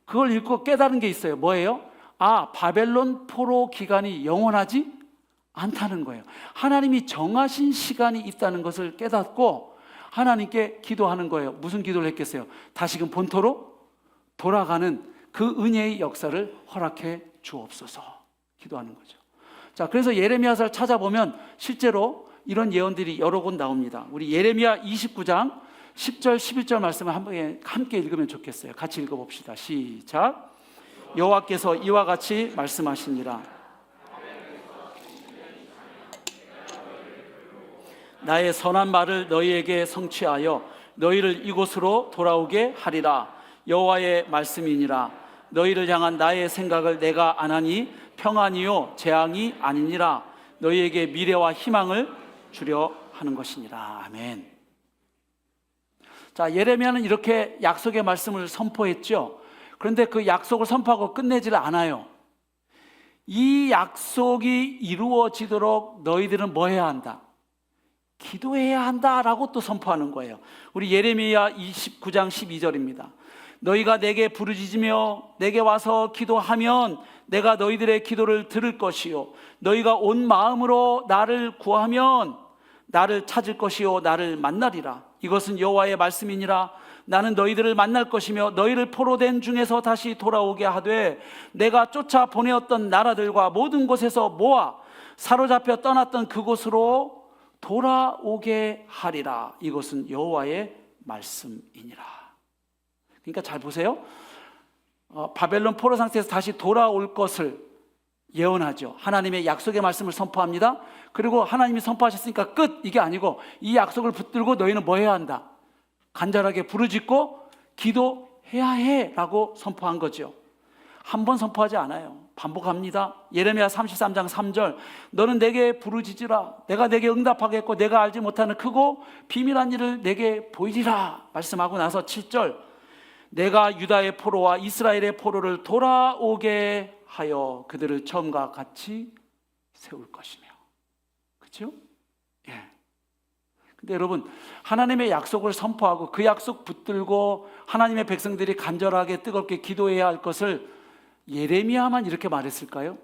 그걸 읽고 깨달은 게 있어요. 뭐예요? 아, 바벨론 포로 기간이 영원하지 않다는 거예요. 하나님이 정하신 시간이 있다는 것을 깨닫고 하나님께 기도하는 거예요. 무슨 기도를 했겠어요? 다시금 본토로 돌아가는 그 은혜의 역사를 허락해 주옵소서 기도하는 거죠. 자, 그래서 예레미야서를 찾아보면 실제로 이런 예언들이 여러 곳 나옵니다. 우리 예레미야 29장 10절 11절 말씀을 함께 읽으면 좋겠어요. 같이 읽어봅시다. 시작. 여호와께서 이와 같이 말씀하시니라. 나의 선한 말을 너희에게 성취하여 너희를 이곳으로 돌아오게 하리라. 여호와의 말씀이니라. 너희를 향한 나의 생각을 내가 아나니 평안이요 재앙이 아니니라. 너희에게 미래와 희망을 주려 하는 것이니라. 아멘. 자, 예레미야는 이렇게 약속의 말씀을 선포했죠. 그런데 그 약속을 선포하고 끝내질 않아요. 이 약속이 이루어지도록 너희들은 뭐 해야 한다? 기도해야 한다라고 또 선포하는 거예요. 우리 예레미야 29장 12절입니다. 너희가 내게 부르짖으며 내게 와서 기도하면 내가 너희들의 기도를 들을 것이요 너희가 온 마음으로 나를 구하면 나를 찾을 것이요 나를 만나리라. 이것은 여호와의 말씀이니라. 나는 너희들을 만날 것이며 너희를 포로된 중에서 다시 돌아오게 하되 내가 쫓아 보내었던 나라들과 모든 곳에서 모아 사로잡혀 떠났던 그곳으로 돌아오게 하리라. 이것은 여호와의 말씀이니라. 그러니까 잘 보세요. 바벨론 포로 상태에서 다시 돌아올 것을 예언하죠. 하나님의 약속의 말씀을 선포합니다. 그리고 하나님이 선포하셨으니까 끝, 이게 아니고 이 약속을 붙들고 너희는 뭐 해야 한다? 간절하게 부르짖고 기도해야 해 라고 선포한 거죠. 한 번 선포하지 않아요. 반복합니다. 예레미야 33장 3절, 너는 내게 부르짖으라. 내가 내게 응답하겠고 내가 알지 못하는 크고 비밀한 일을 내게 보이리라 말씀하고 나서 7절, 내가 유다의 포로와 이스라엘의 포로를 돌아오게 하여 그들을 처음과 같이 세울 것이며. 그렇죠? 예. 근데 여러분, 하나님의 약속을 선포하고 그 약속 붙들고 하나님의 백성들이 간절하게 뜨겁게 기도해야 할 것을 예레미야만 이렇게 말했을까요?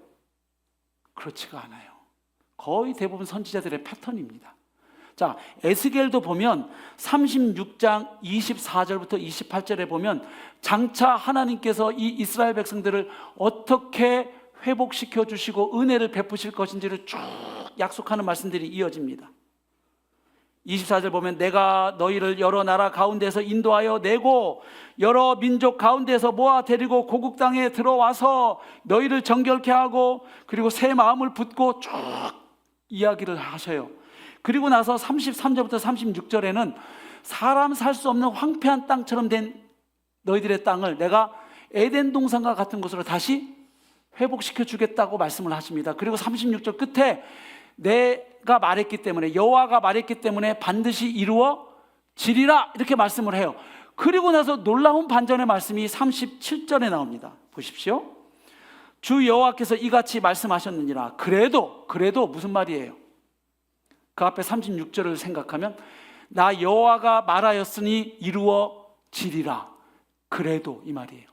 그렇지가 않아요. 거의 대부분 선지자들의 패턴입니다. 자, 에스겔도 보면 36장 24절부터 28절에 보면 장차 하나님께서 이 이스라엘 백성들을 어떻게 회복시켜 주시고 은혜를 베푸실 것인지를 쭉 약속하는 말씀들이 이어집니다. 24절 보면 내가 너희를 여러 나라 가운데서 인도하여 내고 여러 민족 가운데서 모아 데리고 고국 땅에 들어와서 너희를 정결케 하고 그리고 새 마음을 붓고 쭉 이야기를 하셔요. 그리고 나서 33절부터 36절에는 사람 살 수 없는 황폐한 땅처럼 된 너희들의 땅을 내가 에덴 동산과 같은 곳으로 다시 회복시켜 주겠다고 말씀을 하십니다. 그리고 36절 끝에 내가 말했기 때문에, 여호와가 말했기 때문에 반드시 이루어지리라 이렇게 말씀을 해요. 그리고 나서 놀라운 반전의 말씀이 37절에 나옵니다. 보십시오. 주 여호와께서 이같이 말씀하셨느니라. 그래도 무슨 말이에요? 그 앞에 36절을 생각하면 나 여호와가 말하였으니 이루어지리라. 그래도 이 말이에요.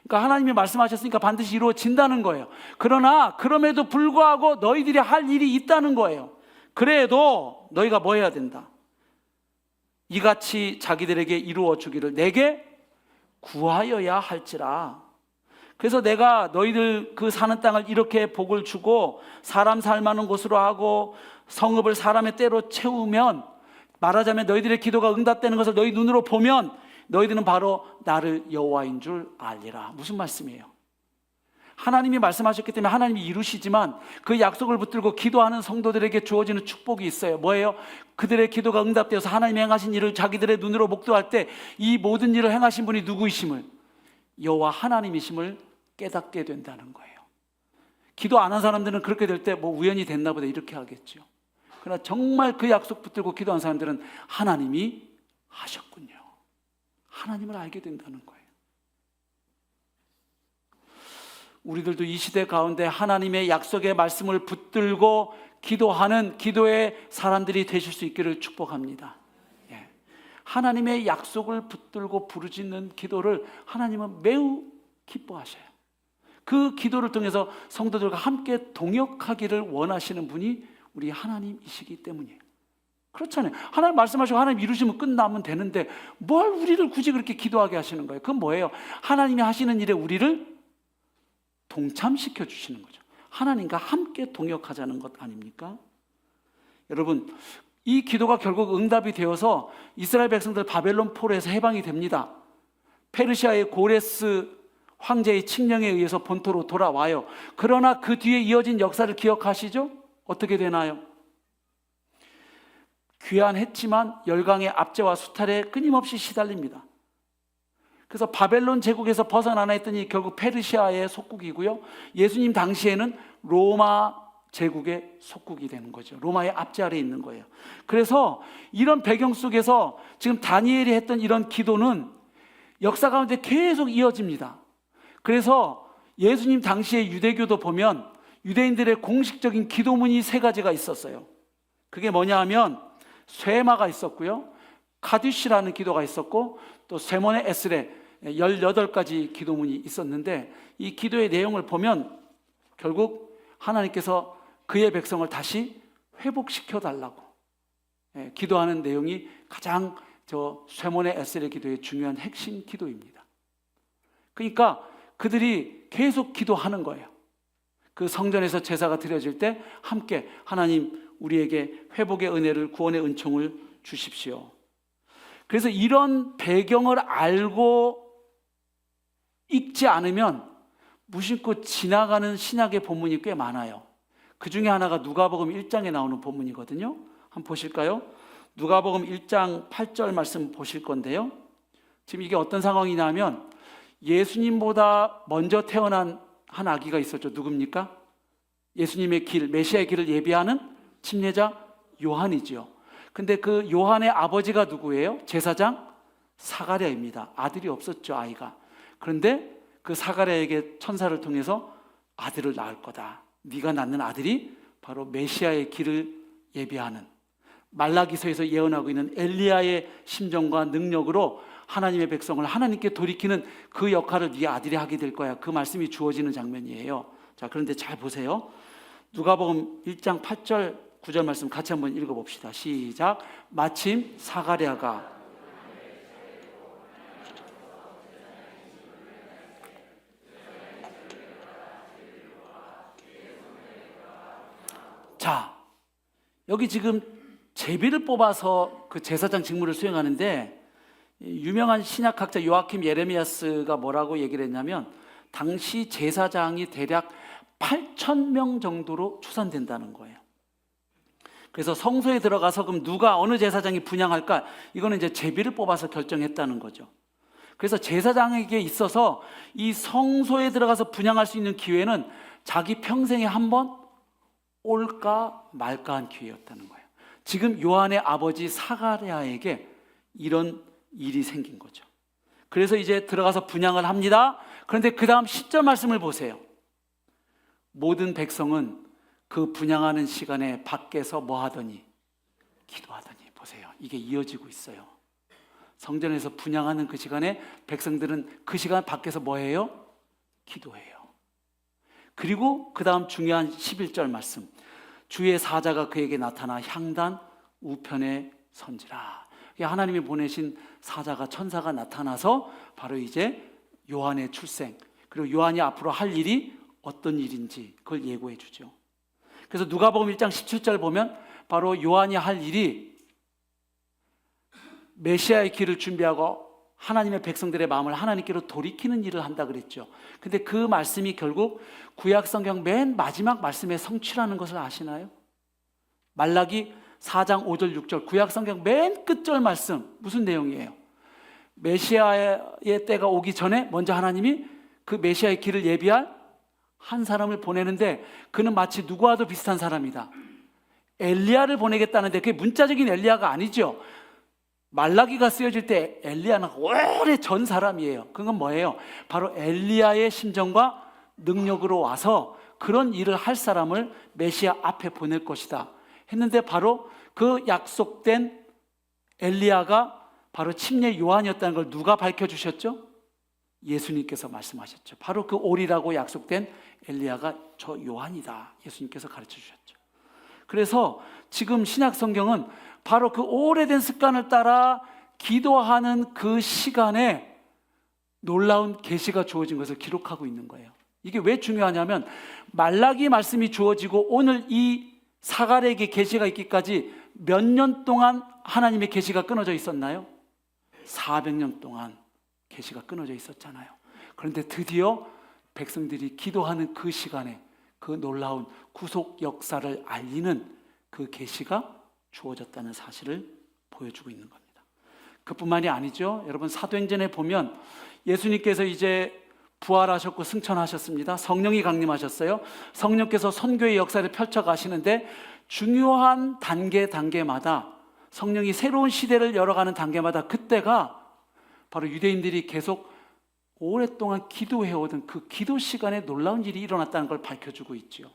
그러니까 하나님이 말씀하셨으니까 반드시 이루어진다는 거예요. 그러나 그럼에도 불구하고 너희들이 할 일이 있다는 거예요. 그래도 너희가 뭐 해야 된다? 이같이 자기들에게 이루어 주기를 내게 구하여야 할지라. 그래서 내가 너희들 그 사는 땅을 이렇게 복을 주고 사람 살 만한 곳으로 하고 성읍을 사람의 때로 채우면, 말하자면 너희들의 기도가 응답되는 것을 너희 눈으로 보면 너희들은 바로 나를 여호와인 줄 알리라. 무슨 말씀이에요? 하나님이 말씀하셨기 때문에 하나님이 이루시지만 그 약속을 붙들고 기도하는 성도들에게 주어지는 축복이 있어요. 뭐예요? 그들의 기도가 응답되어서 하나님이 행하신 일을 자기들의 눈으로 목도할 때 이 모든 일을 행하신 분이 누구이심을, 여호와 하나님이심을 깨닫게 된다는 거예요. 기도 안 한 사람들은 그렇게 될 때 뭐 우연히 됐나 보다 이렇게 하겠죠. 그러나 정말 그 약속 붙들고 기도한 사람들은 하나님이 하셨군요. 하나님을 알게 된다는 거예요. 우리들도 이 시대 가운데 하나님의 약속의 말씀을 붙들고 기도하는 기도의 사람들이 되실 수 있기를 축복합니다. 예. 하나님의 약속을 붙들고 부르짖는 기도를 하나님은 매우 기뻐하셔요. 그 기도를 통해서 성도들과 함께 동역하기를 원하시는 분이 우리 하나님이시기 때문이에요. 그렇잖아요. 하나님 말씀하시고 하나님 이루시면 끝나면 되는데 뭘 우리를 굳이 그렇게 기도하게 하시는 거예요? 그건 뭐예요? 하나님이 하시는 일에 우리를 동참시켜 주시는 거죠. 하나님과 함께 동역하자는 것 아닙니까? 여러분, 이 기도가 결국 응답이 되어서 이스라엘 백성들 바벨론 포로에서 해방이 됩니다. 페르시아의 고레스 황제의 칙령에 의해서 본토로 돌아와요. 그러나 그 뒤에 이어진 역사를 기억하시죠? 어떻게 되나요? 귀환했지만 열강의 압제와 수탈에 끊임없이 시달립니다. 그래서 바벨론 제국에서 벗어나나 했더니 결국 페르시아의 속국이고요. 예수님 당시에는 로마 제국의 속국이 되는 거죠. 로마의 압제 아래에 있는 거예요. 그래서 이런 배경 속에서 지금 다니엘이 했던 이런 기도는 역사 가운데 계속 이어집니다. 그래서 예수님 당시의 유대교도 보면 유대인들의 공식적인 기도문이 세 가지가 있었어요. 그게 뭐냐 하면 쇠마가 있었고요, 카디시라는 기도가 있었고, 또 세몬의 에스레 18가지 기도문이 있었는데, 이 기도의 내용을 보면 결국 하나님께서 그의 백성을 다시 회복시켜 달라고 기도하는 내용이 가장 저 쇠몬의 에스겔 기도의 중요한 핵심 기도입니다. 그러니까 그들이 계속 기도하는 거예요. 그 성전에서 제사가 드려질 때 함께 하나님 우리에게 회복의 은혜를, 구원의 은총을 주십시오. 그래서 이런 배경을 알고 읽지 않으면 무심코 지나가는 신약의 본문이 꽤 많아요. 그 중에 하나가 누가복음 1장에 나오는 본문이거든요. 한번 보실까요? 누가복음 1장 8절 말씀 보실 건데요. 지금 이게 어떤 상황이냐면 예수님보다 먼저 태어난 한 아기가 있었죠. 누굽니까? 예수님의 길, 메시아의 길을 예비하는 침례자 요한이지요. 근데 그 요한의 아버지가 누구예요? 제사장 사가랴입니다. 아들이 없었죠, 아이가. 그런데 그 사가랴에게 천사를 통해서 아들을 낳을 거다. 네가 낳는 아들이 바로 메시아의 길을 예비하는, 말라기서에서 예언하고 있는 엘리야의 심정과 능력으로 하나님의 백성을 하나님께 돌이키는 그 역할을 네 아들이 하게 될 거야. 그 말씀이 주어지는 장면이에요. 자, 그런데 잘 보세요. 누가복음 1장 8절 9절 말씀 같이 한번 읽어봅시다. 시작. 마침 사가랴가 자, 여기 지금 제비를 뽑아서 그 제사장 직무를 수행하는데, 유명한 신약학자 요아킴 예레미야스가 뭐라고 얘기를 했냐면 당시 제사장이 대략 8,000명 정도로 추산된다는 거예요. 그래서 성소에 들어가서 그럼 누가 어느 제사장이 분향할까? 이거는 이제 제비를 뽑아서 결정했다는 거죠. 그래서 제사장에게 있어서 이 성소에 들어가서 분향할 수 있는 기회는 자기 평생에 한 번 올까 말까한 기회였다는 거예요. 지금 요한의 아버지 사가랴에게 이런 일이 생긴 거죠. 그래서 이제 들어가서 분향을 합니다. 그런데 그 다음 10절 말씀을 보세요. 모든 백성은 그 분향하는 시간에 밖에서 뭐 하더니? 기도하더니. 보세요. 이게 이어지고 있어요. 성전에서 분향하는 그 시간에 백성들은 그 시간 밖에서 뭐 해요? 기도해요. 그리고 그 다음 중요한 11절 말씀. 주의 사자가 그에게 나타나 향단 우편에 선지라. 하나님이 보내신 사자가, 천사가 나타나서 바로 이제 요한의 출생, 그리고 요한이 앞으로 할 일이 어떤 일인지 그걸 예고해 주죠. 그래서 누가복음 1장 17절 보면 바로 요한이 할 일이 메시아의 길을 준비하고 하나님의 백성들의 마음을 하나님께로 돌이키는 일을 한다 그랬죠. 근데 그 말씀이 결국 구약 성경 맨 마지막 말씀의 성취라는 것을 아시나요? 말라기 4장 5절 6절 구약 성경 맨 끝절 말씀 무슨 내용이에요? 메시아의 때가 오기 전에 먼저 하나님이 그 메시아의 길을 예비할 한 사람을 보내는데 그는 마치 누구와도 비슷한 사람이다. 엘리야를 보내겠다는데 그게 문자적인 엘리야가 아니죠. 말라기가 쓰여질 때 엘리야는 오래 전 사람이에요. 그건 뭐예요? 바로 엘리야의 심정과 능력으로 와서 그런 일을 할 사람을 메시아 앞에 보낼 것이다 했는데 바로 그 약속된 엘리야가 바로 침례 요한이었다는 걸 누가 밝혀주셨죠? 예수님께서 말씀하셨죠. 바로 그 오리라고 약속된 엘리야가 저 요한이다. 예수님께서 가르쳐 주셨죠. 그래서 지금 신약 성경은 바로 그 오래된 습관을 따라 기도하는 그 시간에 놀라운 계시가 주어진 것을 기록하고 있는 거예요. 이게 왜 중요하냐면 말라기 말씀이 주어지고 오늘 이 사가랴에게 계시가 있기까지 몇 년 동안 하나님의 계시가 끊어져 있었나요? 400년 동안 계시가 끊어져 있었잖아요. 그런데 드디어 백성들이 기도하는 그 시간에 그 놀라운 구속 역사를 알리는 그 계시가 주어졌다는 사실을 보여주고 있는 겁니다. 그뿐만이 아니죠. 여러분 사도행전에 보면 예수님께서 이제 부활하셨고 승천하셨습니다. 성령이 강림하셨어요. 성령께서 선교의 역사를 펼쳐가시는데 중요한 단계마다 성령이 새로운 시대를 열어가는 단계마다 그때가 바로 유대인들이 계속 오랫동안 기도해오던 그 기도 시간에 놀라운 일이 일어났다는 걸 밝혀주고 있죠.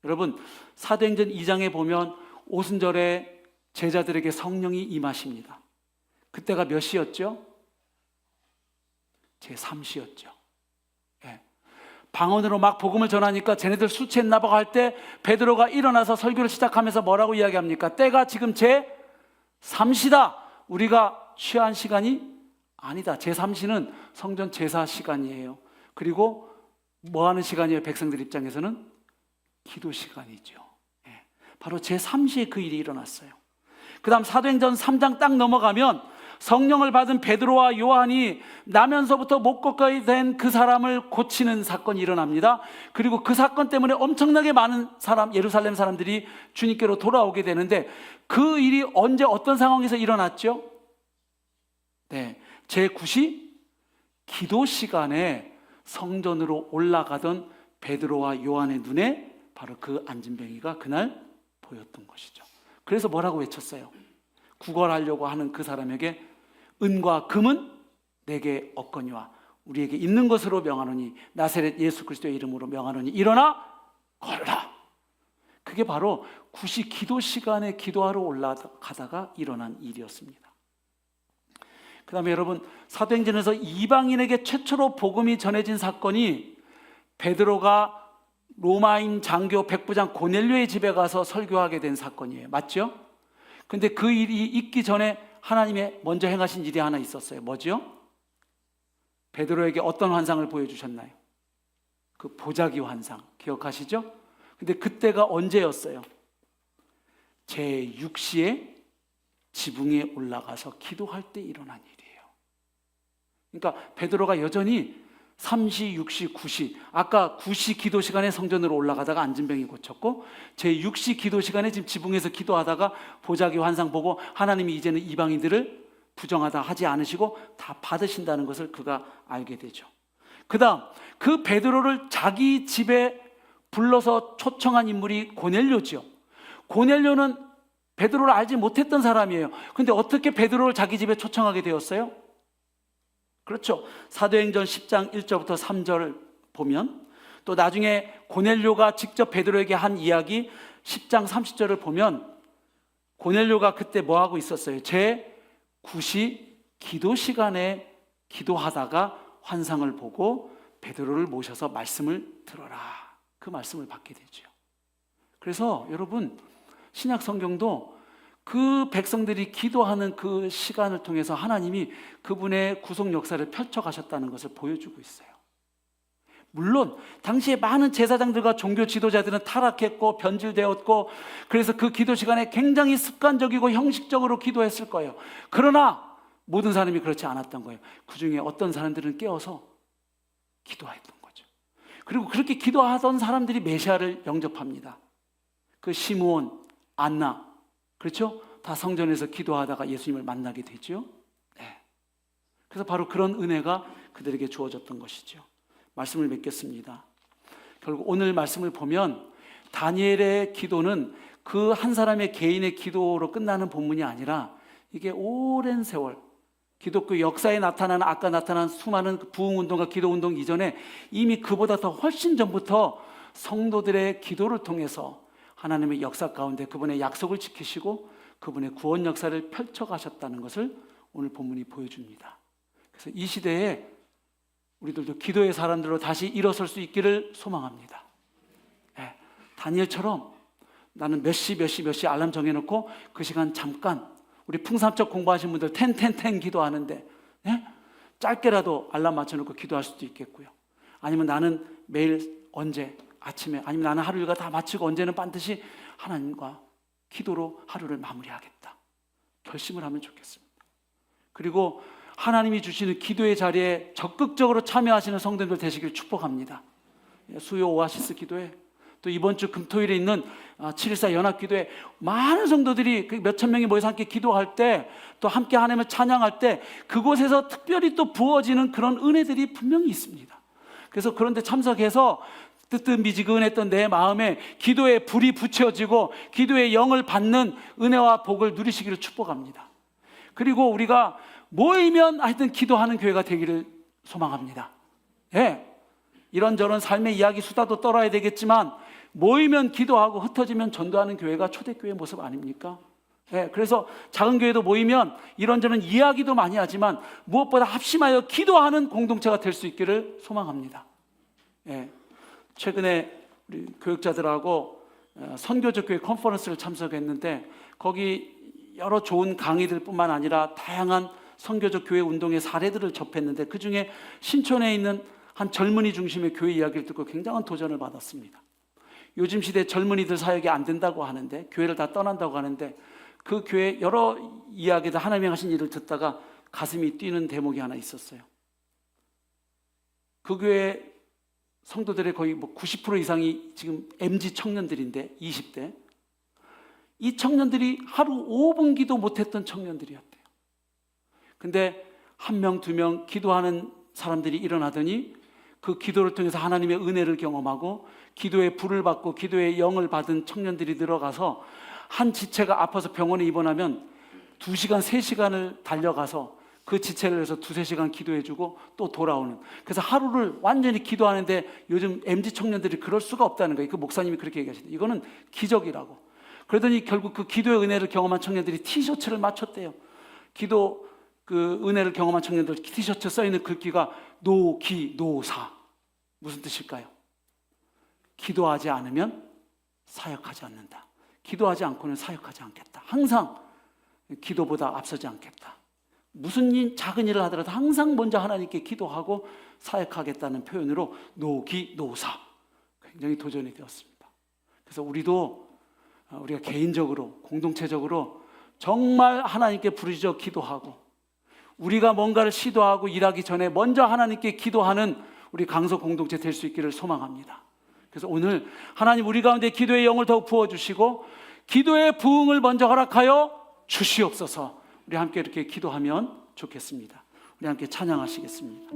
여러분 사도행전 2장에 보면 오순절에 제자들에게 성령이 임하십니다. 그때가 몇 시였죠? 제3시였죠. 방언으로 막 복음을 전하니까 쟤네들 술 취했나 봐 할 때 베드로가 일어나서 설교를 시작하면서 뭐라고 이야기합니까? 때가 지금 제3시다. 우리가 취한 시간이 아니다. 제3시는 성전 제사 시간이에요. 그리고 뭐 하는 시간이에요? 백성들 입장에서는 기도 시간이죠. 바로 제3시에 그 일이 일어났어요. 그 다음 사도행전 3장 딱 넘어가면 성령을 받은 베드로와 요한이 나면서부터 못 걷게 된 그 사람을 고치는 사건이 일어납니다. 그리고 그 사건 때문에 엄청나게 많은 사람, 예루살렘 사람들이 주님께로 돌아오게 되는데, 그 일이 언제 어떤 상황에서 일어났죠? 네, 제9시 기도 시간에 성전으로 올라가던 베드로와 요한의 눈에 바로 그 안진뱅이가 그날 보였던 것이죠. 그래서 뭐라고 외쳤어요? 구걸하려고 하는 그 사람에게 은과 금은 내게 없거니와 우리에게 있는 것으로 명하노니 나사렛 예수 그리스도의 이름으로 명하노니 일어나 걸으라. 그게 바로 9시 기도 시간에 기도하러 올라가다가 일어난 일이었습니다. 그 다음에 여러분, 사도행전에서 이방인에게 최초로 복음이 전해진 사건이 베드로가 로마인 장교 백부장 고넬료의 집에 가서 설교하게 된 사건이에요. 맞죠? 근데 그 일이 있기 전에 하나님의 먼저 행하신 일이 하나 있었어요. 뭐죠? 베드로에게 어떤 환상을 보여주셨나요? 그 보자기 환상 기억하시죠? 근데 그때가 언제였어요? 제6시에 지붕에 올라가서 기도할 때 일어난 일이에요. 그러니까 베드로가 여전히 3시, 6시, 9시, 아까 9시 기도 시간에 성전으로 올라가다가 안진병이 고쳤고, 제6시 기도 시간에 지금 지붕에서 기도하다가 보자기 환상 보고 하나님이 이제는 이방인들을 부정하다 하지 않으시고 다 받으신다는 것을 그가 알게 되죠. 그 다음 그 베드로를 자기 집에 불러서 초청한 인물이 고넬료죠. 고넬료는 베드로를 알지 못했던 사람이에요. 근데 어떻게 베드로를 자기 집에 초청하게 되었어요? 그렇죠. 사도행전 10장 1절부터 3절을 보면, 또 나중에 고넬료가 직접 베드로에게 한 이야기 10장 30절을 보면 고넬료가 그때 뭐 하고 있었어요? 제9시 기도 시간에 기도하다가 환상을 보고 베드로를 모셔서 말씀을 들어라, 그 말씀을 받게 되죠. 그래서 여러분, 신약 성경도 그 백성들이 기도하는 그 시간을 통해서 하나님이 그분의 구속 역사를 펼쳐가셨다는 것을 보여주고 있어요. 물론 당시에 많은 제사장들과 종교 지도자들은 타락했고 변질되었고, 그래서 그 기도 시간에 굉장히 습관적이고 형식적으로 기도했을 거예요. 그러나 모든 사람이 그렇지 않았던 거예요. 그 중에 어떤 사람들은 깨어서 기도했던 거죠. 그리고 그렇게 기도하던 사람들이 메시아를 영접합니다. 그 시므온, 안나, 그렇죠? 다 성전에서 기도하다가 예수님을 만나게 되죠. 네. 그래서 바로 그런 은혜가 그들에게 주어졌던 것이죠. 말씀을 맺겠습니다. 결국 오늘 말씀을 보면 다니엘의 기도는 그 한 사람의 개인의 기도로 끝나는 본문이 아니라 이게 오랜 세월 기독교 역사에 나타나는, 아까 나타난 수많은 부흥운동과 기도운동 이전에 이미 그보다 더 훨씬 전부터 성도들의 기도를 통해서 하나님의 역사 가운데 그분의 약속을 지키시고 그분의 구원 역사를 펼쳐가셨다는 것을 오늘 본문이 보여줍니다. 그래서 이 시대에 우리들도 기도의 사람들로 다시 일어설 수 있기를 소망합니다. 네, 다니엘처럼 나는 몇 시 알람 정해놓고 그 시간 잠깐, 우리 풍삼적 공부하신 분들 텐 기도하는데, 네? 짧게라도 알람 맞춰놓고 기도할 수도 있겠고요. 아니면 나는 매일 언제 아침에, 아니면 나는 하루 일과 다 마치고 언제는 반드시 하나님과 기도로 하루를 마무리하겠다, 결심을 하면 좋겠습니다. 그리고 하나님이 주시는 기도의 자리에 적극적으로 참여하시는 성도들 되시길 축복합니다. 수요 오아시스 기도회, 또 이번 주 금토일에 있는 7.14 연합기도회 많은 성도들이 몇천 명이 모여서 함께 기도할 때, 또 함께 하나님을 찬양할 때 그곳에서 특별히 또 부어지는 그런 은혜들이 분명히 있습니다. 그래서 그런데 참석해서 뜨뜻미지근했던 내 마음에 기도의 불이 붙여지고 기도의 영을 받는 은혜와 복을 누리시기를 축복합니다. 그리고 우리가 모이면 하여튼 기도하는 교회가 되기를 소망합니다. 예, 이런저런 삶의 이야기 수다도 떨어야 되겠지만 모이면 기도하고 흩어지면 전도하는 교회가 초대교회의 모습 아닙니까? 예, 그래서 작은 교회도 모이면 이런저런 이야기도 많이 하지만 무엇보다 합심하여 기도하는 공동체가 될 수 있기를 소망합니다. 예, 최근에 우리 교육자들하고 선교적 교회 컨퍼런스를 참석했는데 거기 여러 좋은 강의들 뿐만 아니라 다양한 선교적 교회 운동의 사례들을 접했는데 그중에 신촌에 있는 한 젊은이 중심의 교회 이야기를 듣고 굉장한 도전을 받았습니다. 요즘 시대 젊은이들 사역이 안 된다고 하는데, 교회를 다 떠난다고 하는데, 그 교회 여러 이야기들, 하나님이 하신 일을 듣다가 가슴이 뛰는 대목이 하나 있었어요. 그 교회 성도들의 거의 90% 이상이 지금 MZ 청년들인데, 20대. 이 청년들이 하루 5분 기도 못했던 청년들이었대요. 근데 한 명, 두 명 기도하는 사람들이 일어나더니 그 기도를 통해서 하나님의 은혜를 경험하고 기도의 불을 받고 기도의 영을 받은 청년들이 들어가서 한 지체가 아파서 병원에 입원하면 2시간, 3시간을 달려가서 그 지체를 해서 2-3시간 기도해주고 또 돌아오는, 그래서 하루를 완전히 기도하는데 요즘 MZ 청년들이 그럴 수가 없다는 거예요. 그 목사님이 그렇게 얘기하시는데 이거는 기적이라고. 그러더니 결국 그 기도의 은혜를 경험한 청년들이 티셔츠를 맞췄대요. 기도 그 은혜를 경험한 청년들 티셔츠 써있는 글귀가 노기노사. 무슨 뜻일까요? 기도하지 않으면 사역하지 않는다. 기도하지 않고는 사역하지 않겠다. 항상 기도보다 앞서지 않겠다. 무슨 작은 일을 하더라도 항상 먼저 하나님께 기도하고 사역하겠다는 표현으로 노기노사. 굉장히 도전이 되었습니다. 그래서 우리가 개인적으로 공동체적으로 정말 하나님께 부르짖어 기도하고 우리가 뭔가를 시도하고 일하기 전에 먼저 하나님께 기도하는 우리 강서 공동체 될 수 있기를 소망합니다. 그래서 오늘 하나님 우리 가운데 기도의 영을 더욱 부어주시고 기도의 부흥을 먼저 허락하여 주시옵소서. 우리 함께 이렇게 기도하면 좋겠습니다. 우리 함께 찬양하시겠습니다.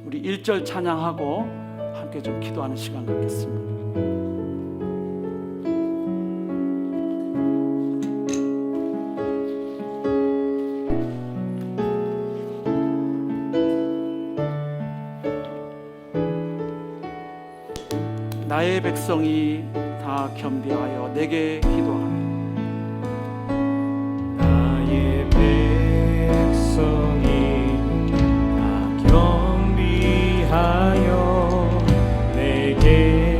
우리 1절 찬양하고 함께 좀 기도하는 시간 갖겠습니다. 나의 백성이 다 겸비하여 내게 기도하며 나의 백성이 다 겸비하여 내게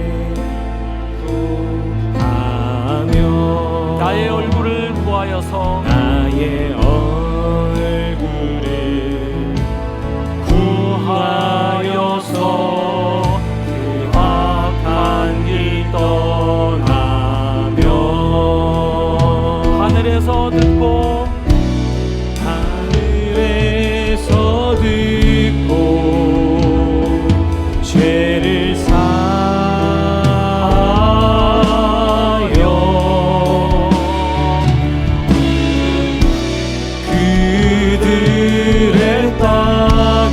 기도하며 나의 얼굴을 구하여서 나의 얼굴을 구하여서 떠나며 하늘에서 듣고 죄를 사하여 그들의 땅을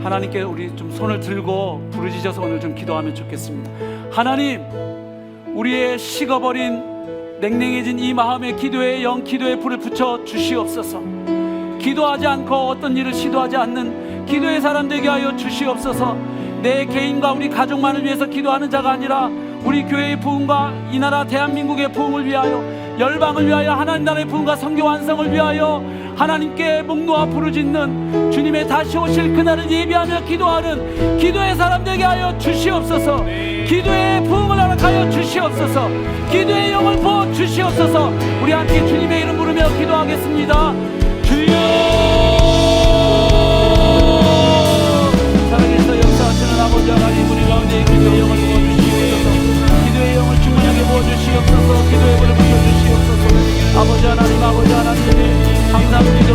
하나님께 우리 좀 손을 들고 부르짖어서 오늘 좀 기도하면 좋겠습니다. 하나님, 우리의 식어버린 냉랭해진 이 마음에 기도의 영, 기도의 불을 붙여 주시옵소서. 기도하지 않고 어떤 일을 시도하지 않는 기도의 사람 되게 하여 주시옵소서. 내 개인과 우리 가족만을 위해서 기도하는 자가 아니라 우리 교회의 부흥과 이 나라 대한민국의 부흥을 위하여, 열방을 위하여, 하나님 나라의 부흥과 선교 완성을 위하여 하나님께 목놓아 부르짖는 주님의 다시 오실 그날을 예비하며 기도하는 기도의 사람 되게 하여 주시옵소서. 기도의 부흥을 허락하여 주시옵소서. 기도의 영을 부어 주시옵소서. 우리 함께 주님의 이름 부르며 기도하겠습니다. 주여, 살아계셔 역사하시는 아버지 하나님,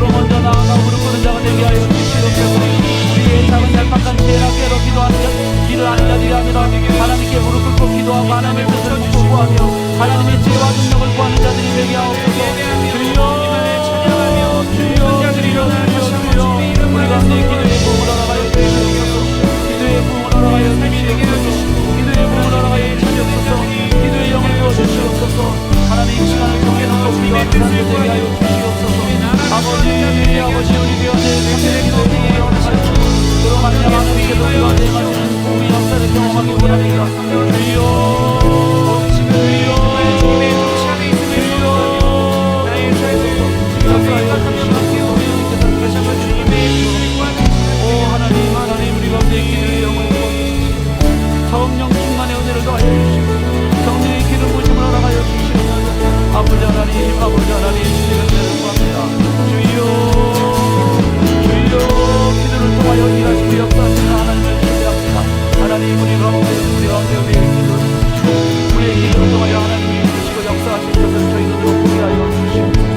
먼저 나아가 무릎 꿇는 자가 되게 하여 주시옵소서. 우리의 작은 얄팍한 죄악대로 기도하는 길을 아는 자들이 아니라 하나님께 무릎 꿇고 기도하고 하나님의 뜻을 묻고 구하며 하나님의 지혜와 능력을 구하는 자들이 되게 하옵소서. 주여 주여 주여 주여 우리 가운데 기도의 부흥을 허락하여 주시옵소서. 기도의 부흥을 허락하여 주시옵소서. 기도의 부흥을 허락하여 주시옵소서. 기도의 영을 부어주시옵소서. 하나님 이 시간을 통해서 우리와 함께 되게 하여 주시옵소서. 아버지 우리 되어서 감사의 기도에 응하시옵소서. 그로 말미암아 우리의 우리가 내가시는 부흥의 역사를 경험하기 원합니다. 주여 주여 하나님 우리 가운데 기도의 영을 성령 충만의 은혜를 더하여 주시고 성령의 기름 부심을 허락하여 주시옵소서. 아버지 하나님 주님의 은혜를 구합니다. 주여 기도를 통하여 일하시고 역사하시는 하나님을 신뢰합니다. 하나님 우리 가운데 우리의 기도를 통하여 하나님이 이루시고 역사하신 것을 저희 눈으로 보게 하여 주시옵소서.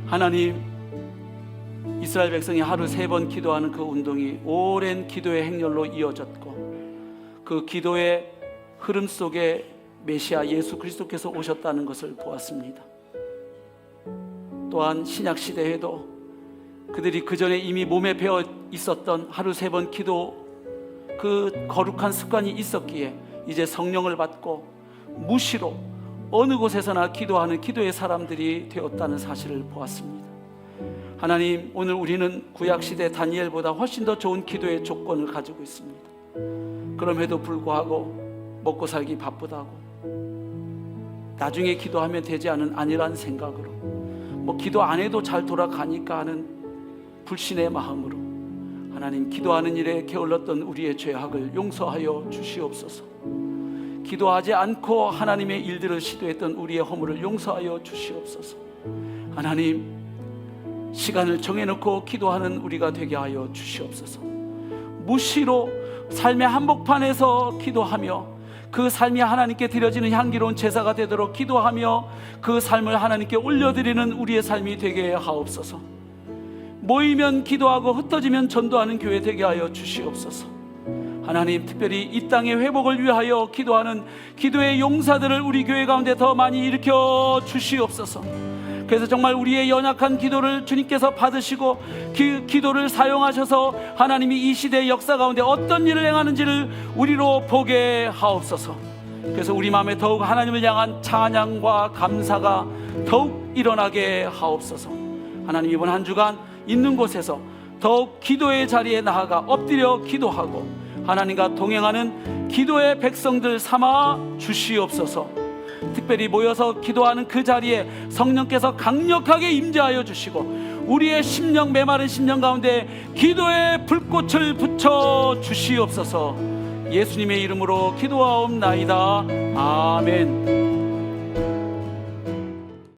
하나님, 이스라엘 백성이 하루 3번 기도하는 그 운동이 오랜 기도의 행렬로 이어졌고 그 기도의 흐름 속에 메시아 예수 그리스도께서 오셨다는 것을 보았습니다. 또한 신약 시대에도 그들이 그 전에 이미 몸에 배어 있었던 하루 3번 기도 그 거룩한 습관이 있었기에 이제 성령을 받고 무시로 어느 곳에서나 기도하는 기도의 사람들이 되었다는 사실을 보았습니다. 하나님, 오늘 우리는 구약시대 다니엘보다 훨씬 더 좋은 기도의 조건을 가지고 있습니다. 그럼에도 불구하고 먹고 살기 바쁘다고 나중에 기도하면 되지 않은 아니란 생각으로 기도 안 해도 잘 돌아가니까 하는 불신의 마음으로 하나님, 기도하는 일에 게을렀던 우리의 죄악을 용서하여 주시옵소서. 기도하지 않고 하나님의 일들을 시도했던 우리의 허물을 용서하여 주시옵소서. 하나님, 시간을 정해놓고 기도하는 우리가 되게 하여 주시옵소서. 무시로 삶의 한복판에서 기도하며 그 삶이 하나님께 드려지는 향기로운 제사가 되도록 기도하며 그 삶을 하나님께 올려드리는 우리의 삶이 되게 하옵소서. 모이면 기도하고 흩어지면 전도하는 교회 되게 하여 주시옵소서. 하나님, 특별히 이 땅의 회복을 위하여 기도하는 기도의 용사들을 우리 교회 가운데 더 많이 일으켜 주시옵소서. 그래서 정말 우리의 연약한 기도를 주님께서 받으시고 그 기도를 사용하셔서 하나님이 이 시대의 역사 가운데 어떤 일을 행하는지를 우리로 보게 하옵소서. 그래서 우리 마음에 더욱 하나님을 향한 찬양과 감사가 더욱 일어나게 하옵소서. 하나님, 이번 한 주간 있는 곳에서 더욱 기도의 자리에 나아가 엎드려 기도하고 하나님과 동행하는 기도의 백성들 삼아 주시옵소서. 특별히 모여서 기도하는 그 자리에 성령께서 강력하게 임재하여 주시고 우리의 심령, 메마른 심령 가운데 기도의 불꽃을 붙여 주시옵소서. 예수님의 이름으로 기도하옵나이다. 아멘.